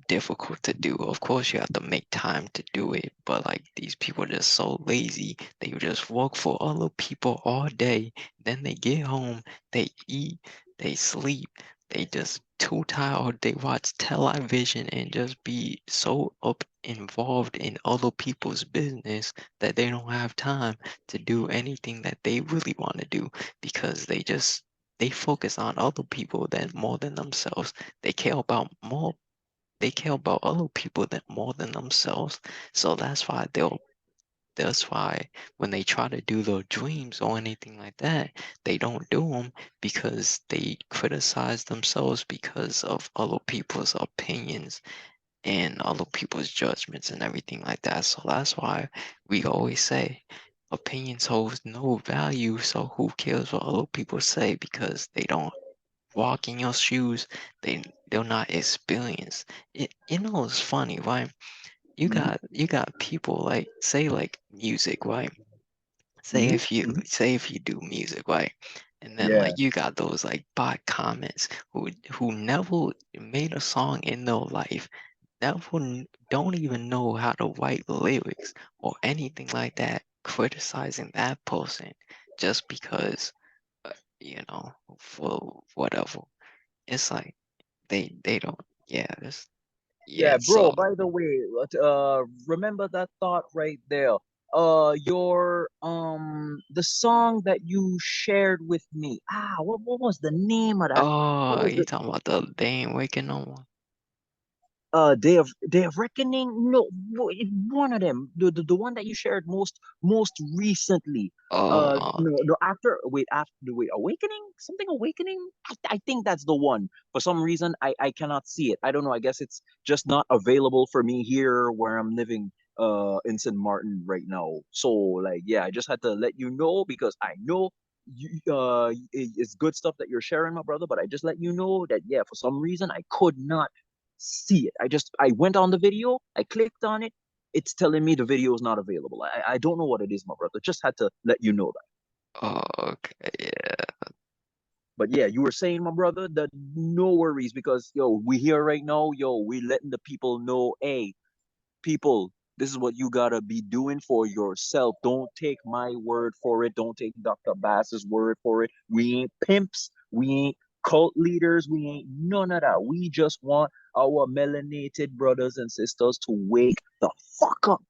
difficult to do. Of course, you have to make time to do it, but like these people are just so lazy. They just work for other people all day. Then they get home, they eat, they sleep. They just too tired. They watch television and just be so up involved in other people's business that they don't have time to do anything that they really want to do because they focus on other people than more than themselves. They care about more they care about other people more than themselves. So that's why when they try to do their dreams or anything like that, they don't do them because they criticize themselves because of other people's opinions and other people's judgments and everything like that. So that's why we always say opinions hold no value. So who cares what other people say because they don't walk in your shoes, they'll not experience it. You know, it's funny, right? Mm-hmm. You got people like say like music, right? Mm-hmm. Say if you do music, right? And then Yeah. like you got those like bot comments who never made a song in their life, don't even know how to write lyrics or anything like that, criticizing that person just because uh, for whatever. It's like they don't. Yeah, yeah. Yeah, bro, So by the way, remember that thought right there. Your the song that you shared with me. Ah, what was the name of that? What oh, was you the talking about the they ain't waking no one? Day of Reckoning? No, one of them. The one that you shared most recently. Oh, No, after wait, Awakening? Something Awakening? I think that's the one. For some reason, I cannot see it. I don't know. I guess it's just not available for me here where I'm living in St. Martin right now. So like yeah, I just had to let you know because I know it's good stuff that you're sharing, my brother, but I just let you know that yeah, for some reason I could not see it. I went on the video, I clicked on it, it's telling me the video is not available. I don't know what it is, my brother. Just had to let you know that. oh, okay, yeah, But yeah, you were saying, my brother, that no worries because yo, we here right now, yo, we letting the people know, hey, people, this is what you gotta be doing for yourself. Don't take my word for it. Don't take Dr. Bass's word for it. We ain't pimps. We ain't cult leaders. We ain't none of that. We just want our melanated brothers and sisters to wake the fuck up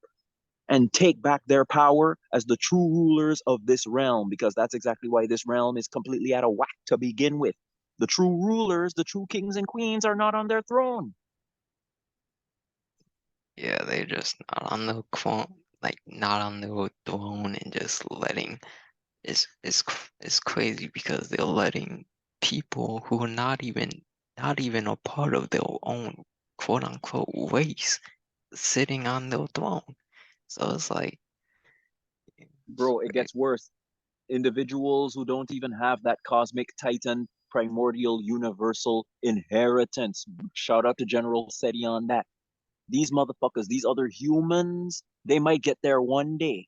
and take back their power as the true rulers of this realm, because that's exactly why this realm is completely out of whack to begin with. The true rulers, the true kings and queens are not on their throne. yeah. They just not on the like not on the throne and just letting. It's crazy because they're letting people who are not even a part of their own quote unquote race sitting on their throne. So it's like, it's Bro, it like, gets worse. Individuals who don't even have that cosmic titan primordial universal inheritance. Shout out to General SETI on that. These motherfuckers, these other humans, they might get there one day.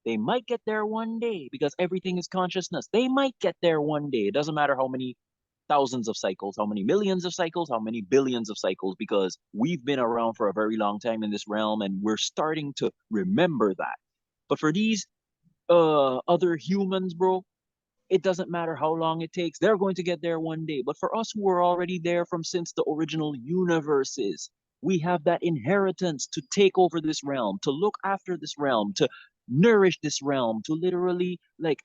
They might get there one day because everything is consciousness. They might get there one day. It doesn't matter how many thousands of cycles, how many millions of cycles, how many billions of cycles, because we've been around for a very long time in this realm and we're starting to remember that. But for these other humans, bro, it doesn't matter how long it takes. They're going to get there one day. But for us who are already there from since the original universes, we have that inheritance to take over this realm, to look after this realm, to nourish this realm, to literally like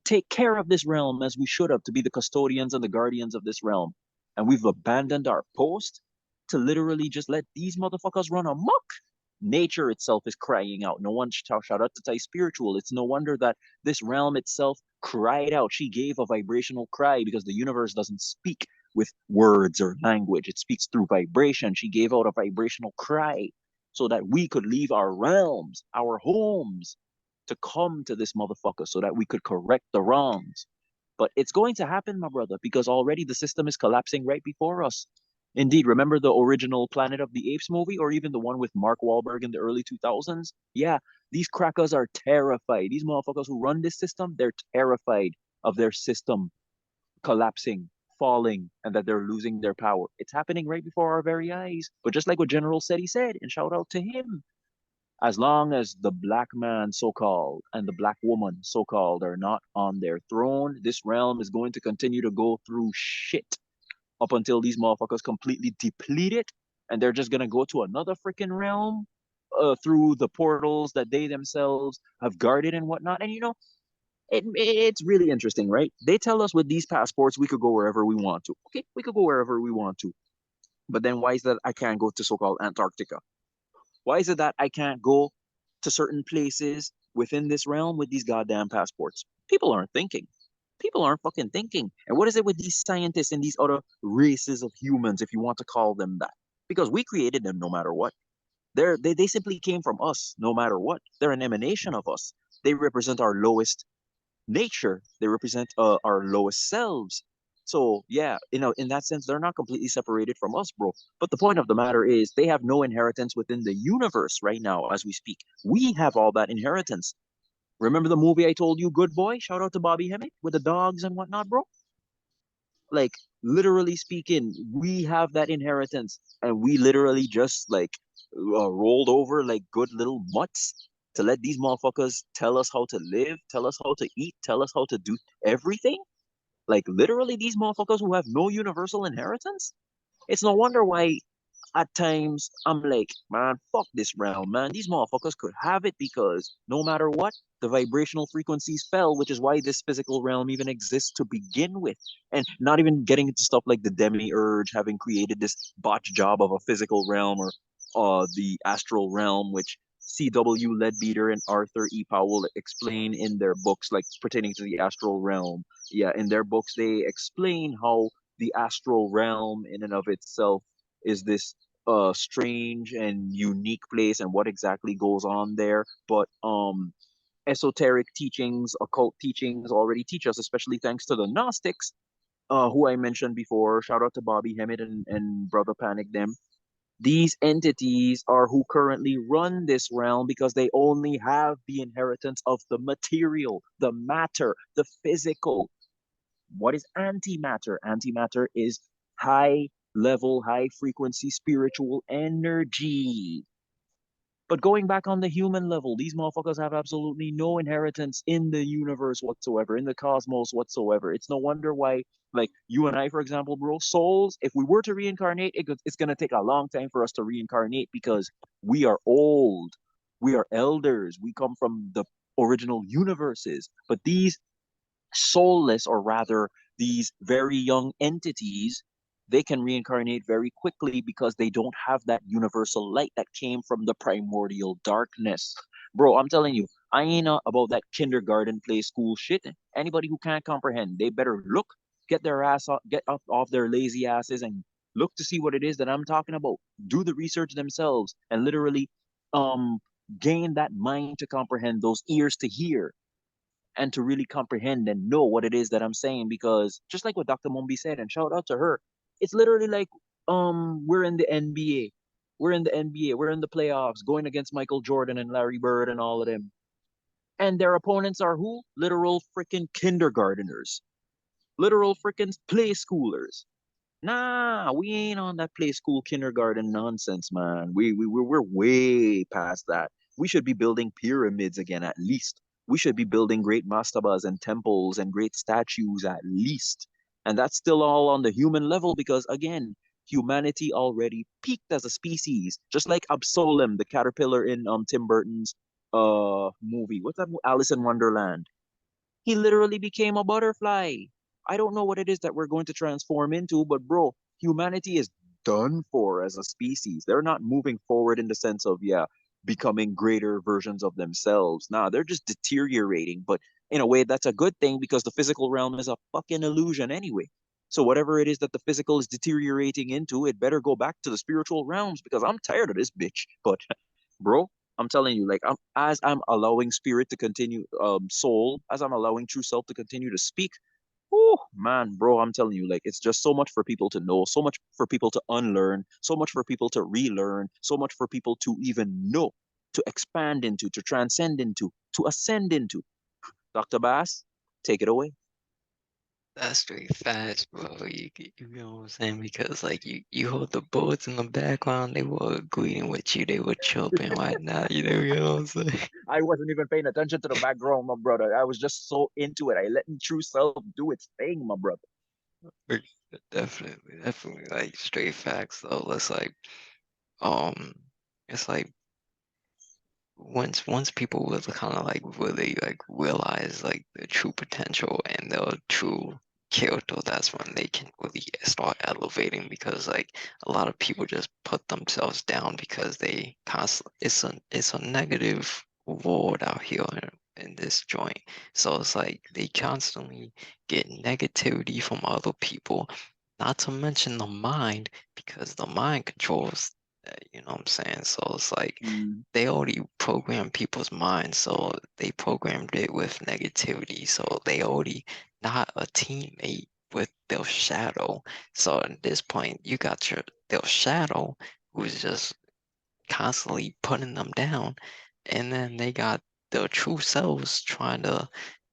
take care of this realm as we should have, to be the custodians and the guardians of this realm. And we've abandoned our post to literally just let these motherfuckers run amok. Nature itself is crying out. No one shout out to Tai Spiritual. It's no wonder that this realm itself cried out. She gave a vibrational cry because the universe doesn't speak with words or language. It speaks through vibration. She gave out a vibrational cry so that we could leave our realms, our homes, to come to this motherfucker so that we could correct the wrongs. But it's going to happen, my brother, because already the system is collapsing right before us. Indeed, remember the original Planet of the Apes movie, or even the one with Mark Wahlberg in the early 2000s? Yeah, these crackers are terrified. These motherfuckers who run this system, they're terrified of their system collapsing, falling, and that they're losing their power. It's happening right before our very eyes. But just like what General said, he said, and shout out to him, as long as the black man, so called, and the black woman, so called, are not on their throne, this realm is going to continue to go through shit up until these motherfuckers completely deplete it, and they're just gonna go to another freaking realm through the portals that they themselves have guarded and whatnot. And it's really interesting, right? They tell us with these passports we could go wherever we want to. Okay, we could go wherever we want to. But then why is that I can't go to so-called Antarctica? Why is it that I can't go to certain places within this realm with these goddamn passports? People aren't thinking. People aren't fucking thinking. And what is it with these scientists and these other races of humans, if you want to call them that? Because we created them no matter what. They simply came from us no matter what. They're an emanation of us. They represent our lowest nature. They represent our lowest selves. So yeah, in that sense, they're not completely separated from us, bro. But the point of the matter is, they have no inheritance within the universe right now as we speak. We have all that inheritance. Remember the movie I told you, Good Boy? Shout out to Bobby Hemmett with the dogs and whatnot, bro. Like literally speaking, we have that inheritance, and we literally just like rolled over like good little mutts to let these motherfuckers tell us how to live, tell us how to eat, tell us how to do everything. Like literally, these motherfuckers who have no universal inheritance. It's no wonder why at times I'm like, man, fuck this realm, man. These motherfuckers could have it because no matter what, the vibrational frequencies fell, which is why this physical realm even exists to begin with. And not even getting into stuff like the demiurge having created this botch job of a physical realm, or the astral realm, which C.W. Leadbeater and Arthur E. Powell explain in their books, like pertaining to the astral realm. Yeah, in their books, they explain how the astral realm in and of itself is this strange and unique place and what exactly goes on there. But esoteric teachings, occult teachings already teach us, especially thanks to the Gnostics, who I mentioned before. Shout out to Bobby Hemmett and Brother Panic them. These entities are who currently run this realm because they only have the inheritance of the material, the matter, the physical. What is antimatter? Antimatter is high level, high frequency spiritual energy. But going back on the human level, these motherfuckers have absolutely no inheritance in the universe whatsoever, in the cosmos whatsoever. It's no wonder why, like you and I, for example, bro, souls, if we were to reincarnate, it's going to take a long time for us to reincarnate because we are old. We are elders. We come from the original universes. But these soulless, or rather these very young entities, they can reincarnate very quickly because they don't have that universal light that came from the primordial darkness. Bro, I'm telling you, I ain't about that kindergarten play school shit. Anybody who can't comprehend, they better look, get their ass off, get up off their lazy asses and look to see what it is that I'm talking about. Do the research themselves and literally um gain that mind to comprehend, those ears to hear, and to really comprehend and know what it is that I'm saying. Because just like what Dr. Mumbi said, and shout out to her, it's literally like we're in the NBA. We're in the NBA. We're in the playoffs going against Michael Jordan and Larry Bird and all of them. And their opponents are who? Literal freaking kindergarteners, literal freaking play schoolers. Nah, we ain't on that play school kindergarten nonsense, man. We're way past that. We should be building pyramids again, at least. We should be building great mastabas and temples and great statues, at least. And that's still all on the human level because, again, humanity already peaked as a species. Just like Absolem, the caterpillar in Tim Burton's movie. What's that? Alice in Wonderland. He literally became a butterfly. I don't know what it is that we're going to transform into, but bro, humanity is done for as a species. They're not moving forward in the sense of, yeah, becoming greater versions of themselves. Nah, they're just deteriorating, but in a way, that's a good thing because the physical realm is a fucking illusion anyway. So whatever it is that the physical is deteriorating into, it better go back to the spiritual realms because I'm tired of this bitch. But bro, I'm telling you, like I'm allowing spirit to continue, soul, as I'm allowing true self to continue to speak. Oh man, bro, I'm telling you, like it's just so much for people to know, so much for people to unlearn, so much for people to relearn, so much for people to even know, to expand into, to transcend into, to ascend into. Dr. Bass, take it away. That's straight facts, bro. You know what I'm saying? Because like you hold the bullets in the background, they were agreeing with you, they were chirping right now, you know what I'm saying? I wasn't even paying attention to the background, my brother. I was just so into it. I letting true self do its thing, my brother. Like, definitely like straight facts though. Um it's like once people will kind of like really like realize like the true potential and their true character, that's when they can really start elevating, because like a lot of people just put themselves down because they constantly, it's a negative world out here in this joint. So it's like they constantly get negativity from other people, not to mention the mind, because the mind controls, you know what I'm saying? So it's like Mm. they already programmed people's minds, so they programmed it with negativity. So they already not a teammate with their shadow. So at this point, you got their shadow who's just constantly putting them down, and then they got their true selves trying to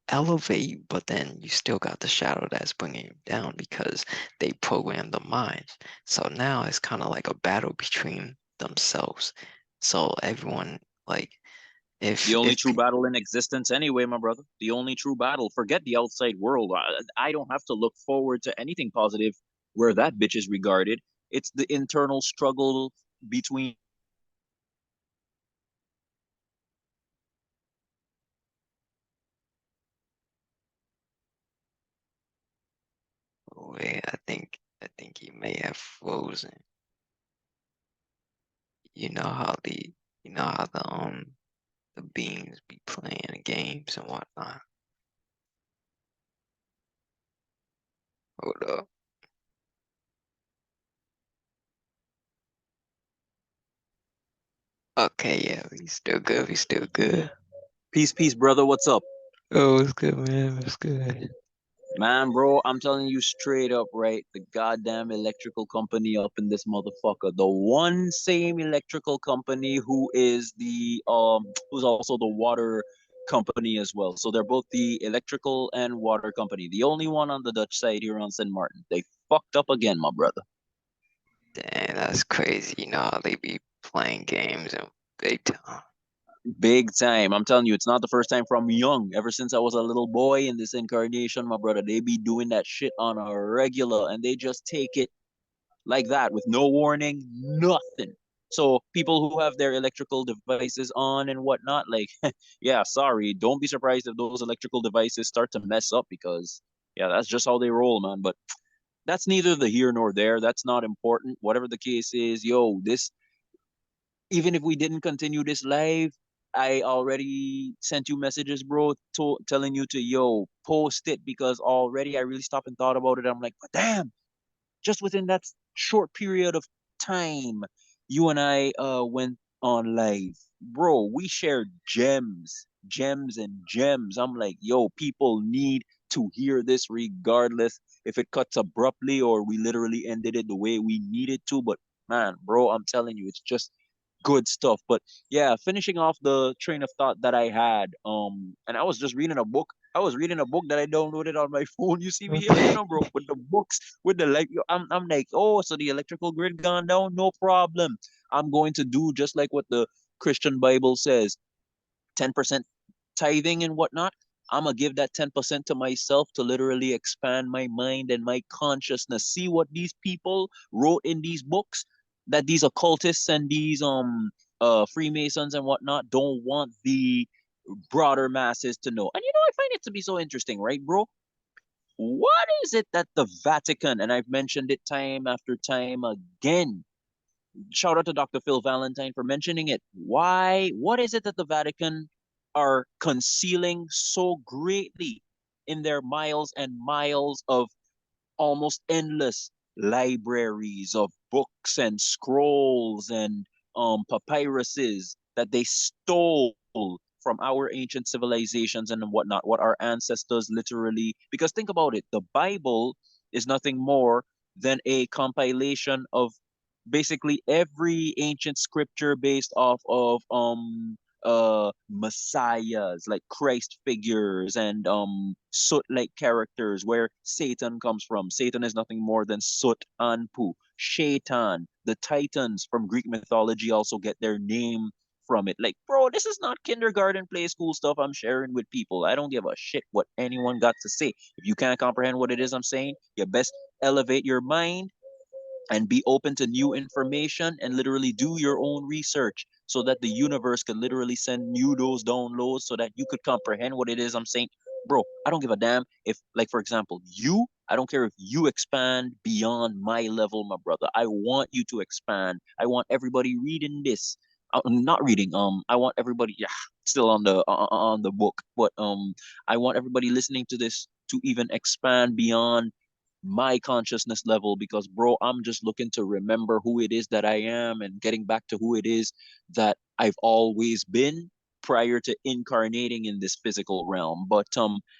elevate, but then you still got the shadow that's bringing you down because they programmed the minds. So now it's kind of like a battle between themselves. So everyone, like, The only if true battle in existence, anyway, my brother. The only true battle. Forget the outside world. I don't have to look forward to anything positive where that bitch is regarded. It's the internal struggle between wait, I think he may have frozen. You know how the beings be playing games and whatnot. Hold up. Okay, yeah, he's still good. He's still good. peace, peace, brother. What's up? Oh, it's good, man. It's good. Man, bro, I'm telling you straight up, right? The goddamn electrical company up in this motherfucker. The one same electrical company who is the who's also the water company as well. So they're both the electrical and water company. The only one on the Dutch side here on St. Martin. They fucked up again, my brother. Dang, that's crazy. You know how they be playing games and big time. Big time. I'm telling you, it's not the first time from young. Ever since I was a little boy in this incarnation, my brother, they be doing that shit on a regular and they just take it like that with no warning, nothing. So people who have their electrical devices on and whatnot, like, yeah, sorry, don't be surprised if those electrical devices start to mess up because, yeah, that's just how they roll, man. But that's neither the here nor there. That's not important. Whatever the case is, yo, this, even if we didn't continue this live, I already sent you messages, bro, telling you to, yo, post it because already I really stopped and thought about it. I'm like, but damn, just within that short period of time, you and I went on live. Bro, we shared gems, gems and gems. I'm like, yo, people need to hear this regardless if it cuts abruptly or we literally ended it the way we needed to. But man, bro, I'm telling you, it's just Good stuff. But yeah, finishing off the train of thought that I had, and I was just reading a book. I was reading a book that I downloaded on my phone. You see me here, bro, with the books, with the like. I'm like, oh, so the electrical grid gone down? No problem. I'm going to do just like what the Christian Bible says, 10% tithing and whatnot. I'm gonna give that 10% to myself to literally expand my mind and my consciousness. See what these people wrote in these books, that these occultists and these Freemasons and whatnot don't want the broader masses to know. And I find it to be so interesting, right, bro? What is it that the Vatican, and I've mentioned it time after time again, shout out to Dr. Phil Valentine for mentioning it. What is it that the Vatican are concealing so greatly in their miles and miles of almost endless libraries of books and scrolls and papyruses that they stole from our ancient civilizations and whatnot, what our ancestors literally, because think about it, the Bible is nothing more than a compilation of basically every ancient scripture based off of messiahs, like Christ figures and soot like characters, where Satan comes from. Satan is nothing more than soot anpu. Shaitan, the Titans from Greek mythology also get their name from it. Like, bro, this is not kindergarten play school stuff I'm sharing with people. I don't give a shit what anyone got to say. If you can't comprehend what it is I'm saying, you best elevate your mind and be open to new information and literally do your own research so that the universe could literally send you those downloads so that you could comprehend what it is I'm saying. Bro, I don't give a damn if, like, for example, I don't care if you expand beyond my level, my brother. I want you to expand. I want everybody reading this. Not reading. I want everybody. Yeah, still on the book, but I want everybody listening to this to even expand beyond my consciousness level, because bro, I'm just looking to remember who it is that I am and getting back to who it is that I've always been prior to incarnating in this physical realm. But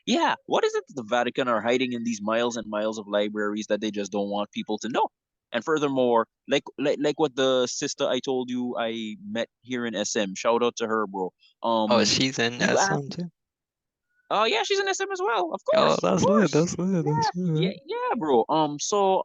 yeah, what is it that the Vatican are hiding in these miles and miles of libraries that they just don't want people to know? And furthermore, like what the sister I told you I met here in SM, shout out to her, bro. Oh, um she's in you that asked. song too. Oh yeah, she's an SM as well. Of Oh, course, of that's lit. course. That's lit. Yeah, That's lit. yeah, bro. So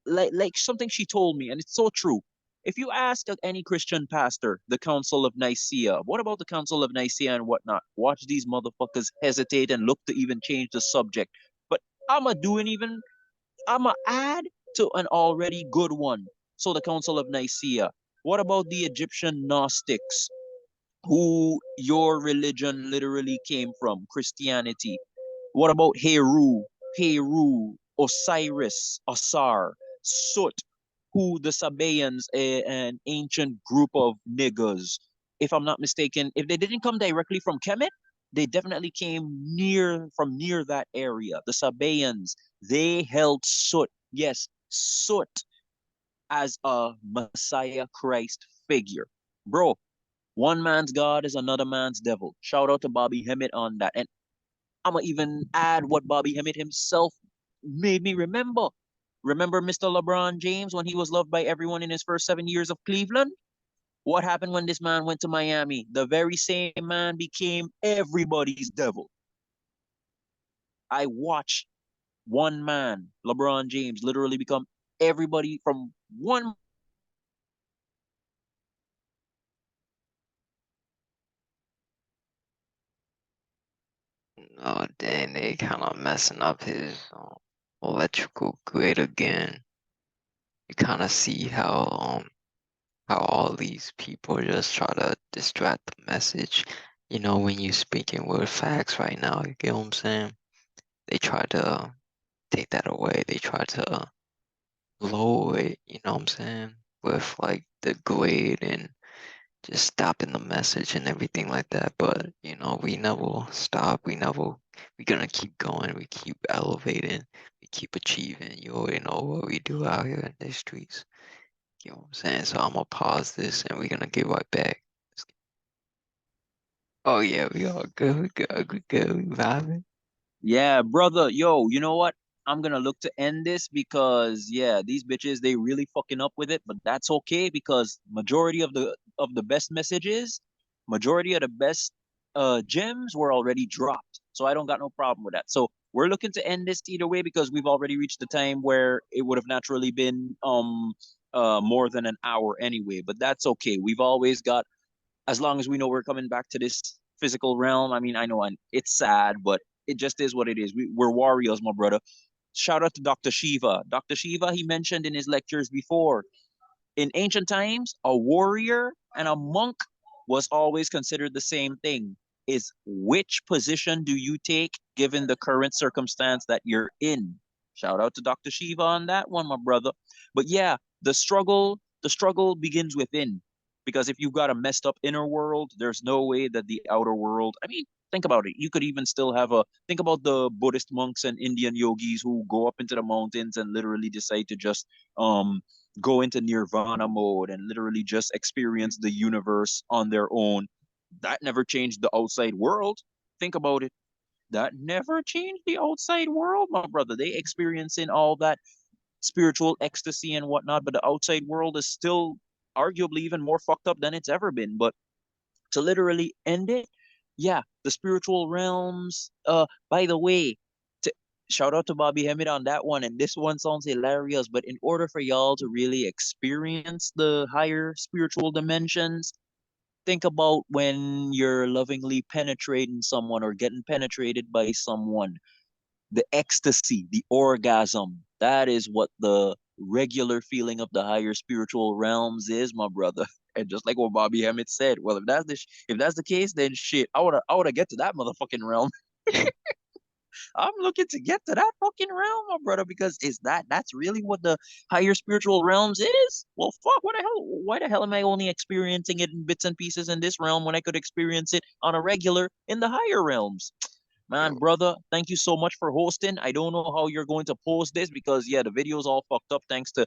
like something she told me, and it's so true. If you ask any Christian pastor, the Council of Nicaea, what about the Council of Nicaea and whatnot? Watch these motherfuckers hesitate and look to even change the subject. But I'ma add to an already good one. So the Council of Nicaea. What about the Egyptian Gnostics, who your religion literally came from, Christianity? What about Heru, Osiris, Osar, Sut, who the Sabaeans, an ancient group of niggers? If I'm not mistaken, if they didn't come directly from Kemet, they definitely came near that area. The Sabaeans, they held Sut, yes, Sut, as a Messiah Christ figure. Bro, one man's God is another man's devil. Shout out to Bobby Hemmett on that. And I'm gonna even add what Bobby Hemmett himself made me remember. Remember Mr. LeBron James when he was loved by everyone in his first 7 years of Cleveland? What happened when this man went to Miami? The very same man became everybody's devil. I watched one man, LeBron James, literally become everybody from one. Oh, dang, they kind of messing up his electrical grid again. You kind of see how all these people just try to distract the message. You know, when you speaking with facts right now, you get what I'm saying? They try to take that away. They try to lower it, you know what I'm saying? With like the grade and just stopping the message and everything like that. But you know, we never stop. We're gonna keep going. We keep elevating. We keep achieving. You already know what we do out here in the streets. You know what I'm saying? So I'm gonna pause this and we're gonna get right back. Oh yeah, we all good. We good. We good. We vibing. Yeah, brother, yo, you know what? I'm gonna look to end this because yeah, these bitches they really fucking up with it, but that's okay because majority of the best messages, majority of the best gems were already dropped. So I don't got no problem with that. So we're looking to end this either way because we've already reached the time where it would have naturally been more than an hour anyway, but that's okay. We've always got, as long as we know we're coming back to this physical realm. I mean, I know it's sad, but it just is what it is. We're warriors, my brother. Shout out to Dr. Shiva. Dr. Shiva, he mentioned in his lectures before, in ancient times, a warrior and a monk was always considered the same thing. Is which position do you take given the current circumstance that you're in? Shout out to Dr. Shiva on that one, my brother. But yeah, the struggle begins within. Because if you've got a messed up inner world, there's no way that the outer world, I mean, think about it. You could even still have a, think about the Buddhist monks and Indian yogis who go up into the mountains and literally decide to just go into nirvana mode and literally just experience the universe on their own. That never changed the outside world. Think about it. That never changed the outside world, my brother. They experiencing all that spiritual ecstasy and whatnot, but the outside world is still arguably even more fucked up than it's ever been. But to literally end it, yeah, the spiritual realms. By the way, to, shout out to Bobby Hemid on that one. And this one sounds hilarious, but in order for y'all to really experience the higher spiritual dimensions, think about when you're lovingly penetrating someone or getting penetrated by someone, the ecstasy, the orgasm. That is what the regular feeling of the higher spiritual realms is, my brother. And just like what Bobby Hemmett said, well, if that's the case, then shit, I wanna get to that motherfucking realm. I'm looking to get to that fucking realm, my brother, because that's really what the higher spiritual realms is? Well, fuck, what the hell? Why the hell am I only experiencing it in bits and pieces in this realm when I could experience it on a regular in the higher realms? Man, Yo, brother, thank you so much for hosting. I don't know how you're going to post this because yeah, the video's all fucked up thanks to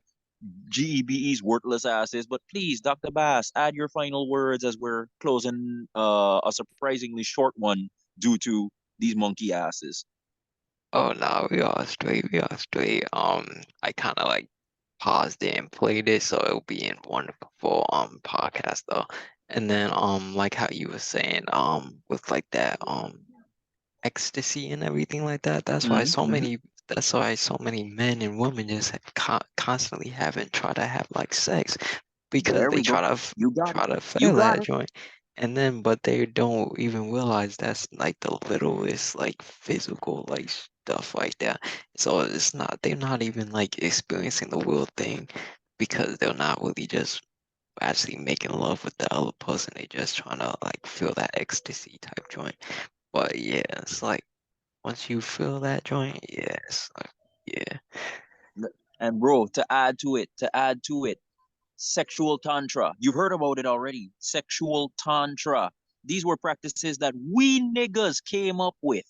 GEBE's worthless asses. But please, Dr. Bass, add your final words as we're closing a surprisingly short one due to these monkey asses. oh no, we all straight, we all straight. I kind of like paused it and played it, so it'll be in wonderful podcast though. And then like how you were saying with like that ecstasy and everything like that. Mm-hmm. That's why so many men and women just constantly having try to have like sex because There they we go. You got it. try to You fail got that it. joint. And then but they don't even realize that's like the littlest like physical like stuff like that. So it's not they're not even like experiencing the real thing because they're not really just actually making love with the other person. They just trying to like feel that ecstasy type joint. But yeah, it's like once you feel that joint, yes, like, yeah. And bro, to add to it, sexual tantra. You've heard about it already. Sexual tantra. These were practices that we niggas came up with,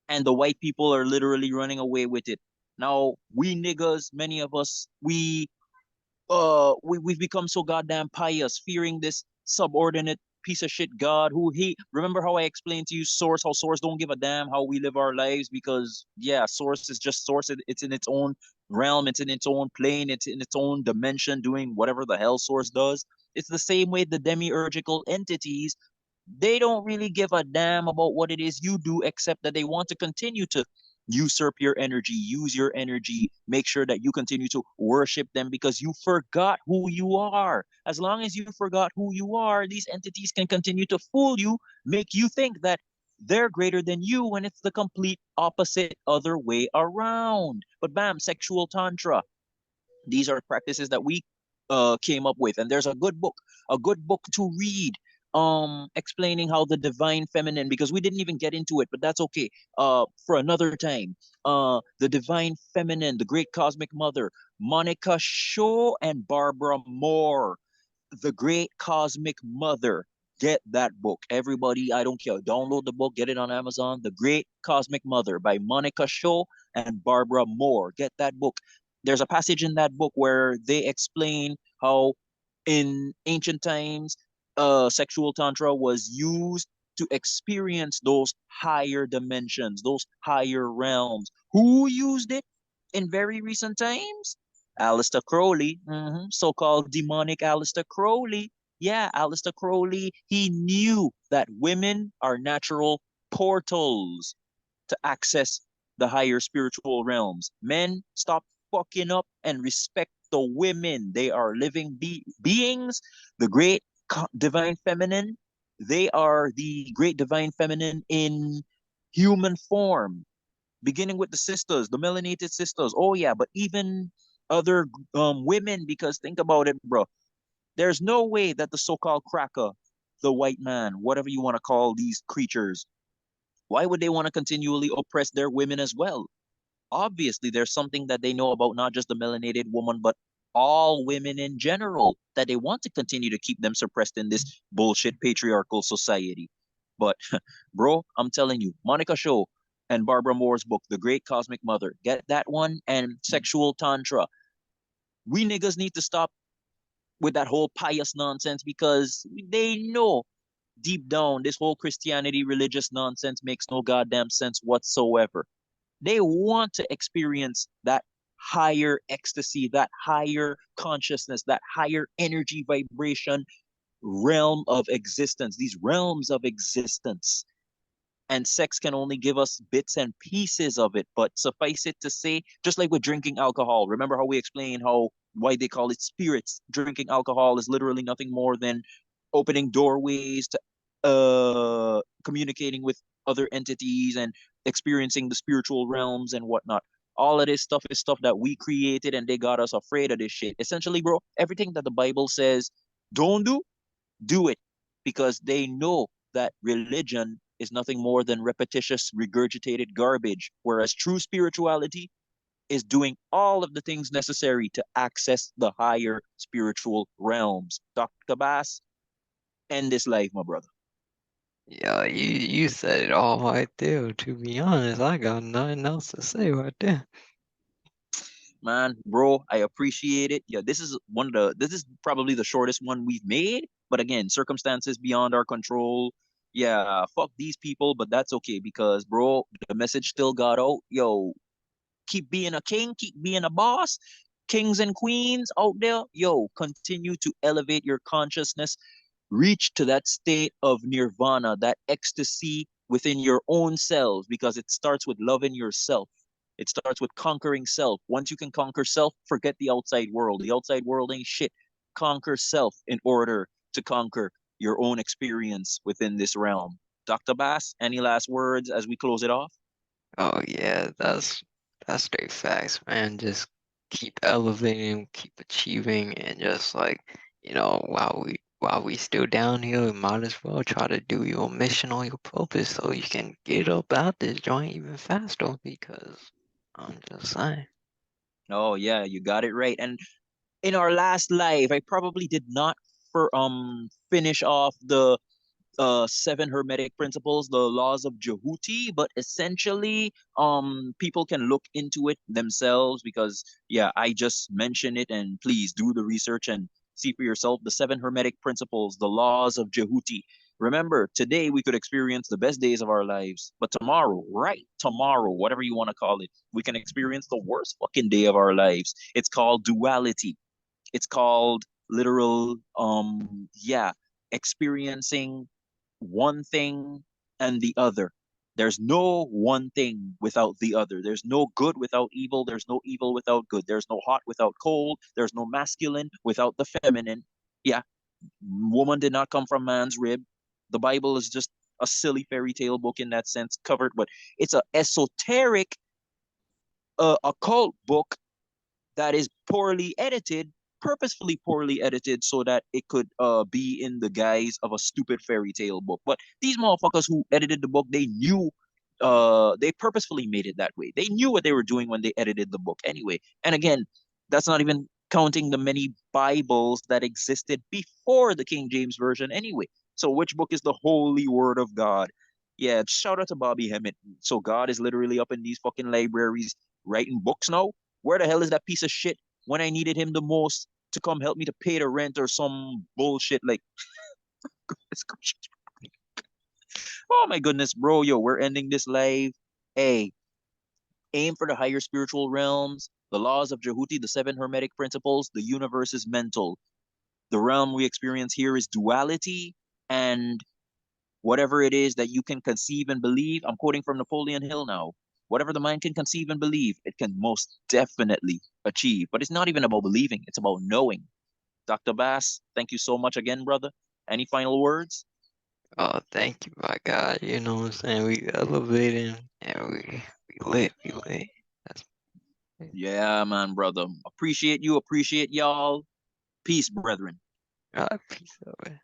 and the white people are literally running away with it. Now, we niggas, many of us, we've become so goddamn pious, fearing this subordinate piece of shit God who he remember how I explained to you source, how source don't give a damn how we live our lives because yeah, source is just source. It's in its own realm, it's in its own plane, it's in its own dimension doing whatever the hell source does. It's the same way the demiurgical entities, they don't really give a damn about what it is you do, except that they want to continue to usurp your energy, use your energy, make sure that you continue to worship them because you forgot who you are. As long as you forgot who you are, these entities can continue to fool you, make you think that they're greater than you when it's the complete opposite other way around. But bam, sexual tantra. These are practices that we came up with, and there's a good book to read, explaining how the divine feminine, because we didn't even get into it, but that's okay. For another time. The divine feminine, the great cosmic mother, Monica Shaw and Barbara Moore, the Great Cosmic Mother. Get that book. Everybody, I don't care. Download the book, get it on Amazon. The Great Cosmic Mother by Monica Shaw and Barbara Moore. Get that book. There's a passage in that book where they explain how in ancient times, sexual tantra was used to experience those higher dimensions, those higher realms. Who used it in very recent times? Aleister Crowley, so-called demonic Aleister Crowley. Yeah, Aleister Crowley, he knew that women are natural portals to access the higher spiritual realms. Men, stop fucking up and respect the women. They are living beings, the great divine feminine. They are the great divine feminine in human form, beginning with the sisters, the melanated sisters. Oh, yeah, but even other women, because think about it, bro. There's no way that the so called cracker, the white man, whatever you want to call these creatures, why would they want to continually oppress their women as well? Obviously, there's something that they know about not just the melanated woman, but all women in general, that they want to continue to keep them suppressed in this bullshit patriarchal society. But, bro, I'm telling you, Monica Shaw and Barbara Moore's book, The Great Cosmic Mother, get that one, and Sexual Tantra. We niggas need to stop with that whole pious nonsense because they know deep down this whole Christianity religious nonsense makes no goddamn sense whatsoever. They want to experience that higher ecstasy, that higher consciousness, that higher energy vibration realm of existence, these realms of existence. And sex can only give us bits and pieces of it. But suffice it to say, just like with drinking alcohol, remember how we explained how why they call it spirits? Drinking alcohol is literally nothing more than opening doorways to communicating with other entities and experiencing the spiritual realms and whatnot. All of this stuff is stuff that we created and they got us afraid of this shit. Essentially, bro, everything that the Bible says don't do, do it, because they know that religion is nothing more than repetitious, regurgitated garbage, whereas true spirituality is doing all of the things necessary to access the higher spiritual realms. Dr. Bass, end this life, my brother. Yeah, you said it all right there. To be honest, I got nothing else to say right there. Man, bro, I appreciate it. Yeah, this is probably the shortest one we've made, but again, circumstances beyond our control. Yeah, fuck these people, but that's okay because, bro, the message still got out. Yo, keep being a king, keep being a boss. Kings and queens out there, yo, continue to elevate your consciousness, reach to that state of nirvana, that ecstasy within your own selves, because it starts with loving yourself. It starts with conquering self. Once you can conquer self, forget the outside world. The outside world ain't shit. Conquer self in order to conquer your own experience within this realm. Dr. Bass, any last words as we close it off? Oh yeah, that's straight facts, man. Just keep elevating, keep achieving, and just like, while we still down here, we might as well try to do your mission or your purpose so you can get up out this joint even faster because I'm just saying. Oh yeah, you got it right. And in our last live, I probably did not finish off the seven hermetic principles, the laws of Jehuti, but essentially people can look into it themselves because yeah, I just mentioned it, and please do the research and see for yourself the seven hermetic principles, the laws of Jehuti. Remember, today we could experience the best days of our lives, but tomorrow, right? Tomorrow, whatever you want to call it, we can experience the worst fucking day of our lives. It's called duality. It's called literal yeah, experiencing one thing and the other. There's no one thing without the other. There's no good without evil. There's no evil without good. There's no hot without cold. There's no masculine without the feminine. Yeah, woman did not come from man's rib. The Bible is just a silly fairy tale book in that sense, covered, but it's a esoteric, occult book that is poorly edited, purposefully poorly edited, so that it could be in the guise of a stupid fairy tale book. But these motherfuckers who edited the book, they knew they purposefully made it that way. They knew what they were doing when they edited the book anyway. And again, that's not even counting the many Bibles that existed before the King James Version anyway. So which book is the holy word of God? Yeah, shout out to Bobby Hemmett. So God is literally up in these fucking libraries writing books now. Where the hell is that piece of shit when I needed him the most to come help me to pay the rent or some bullshit like oh my goodness, bro, yo, we're ending this live. Hey, Aim for the higher spiritual realms, the laws of Jehuti, the seven hermetic principles. The universe is mental. The realm we experience here is duality, and whatever it is that you can conceive and believe. I'm quoting from Napoleon Hill now. Whatever the mind can conceive and believe, it can most definitely achieve. But it's not even about believing, it's about knowing. Dr. Bass, thank you so much again, brother. Any final words? Oh, thank you, my God. You know what I'm saying? We elevating and we lit, we lit. That's it. Yeah, man, brother. Appreciate you, appreciate y'all. Peace, brethren. Peace out, man.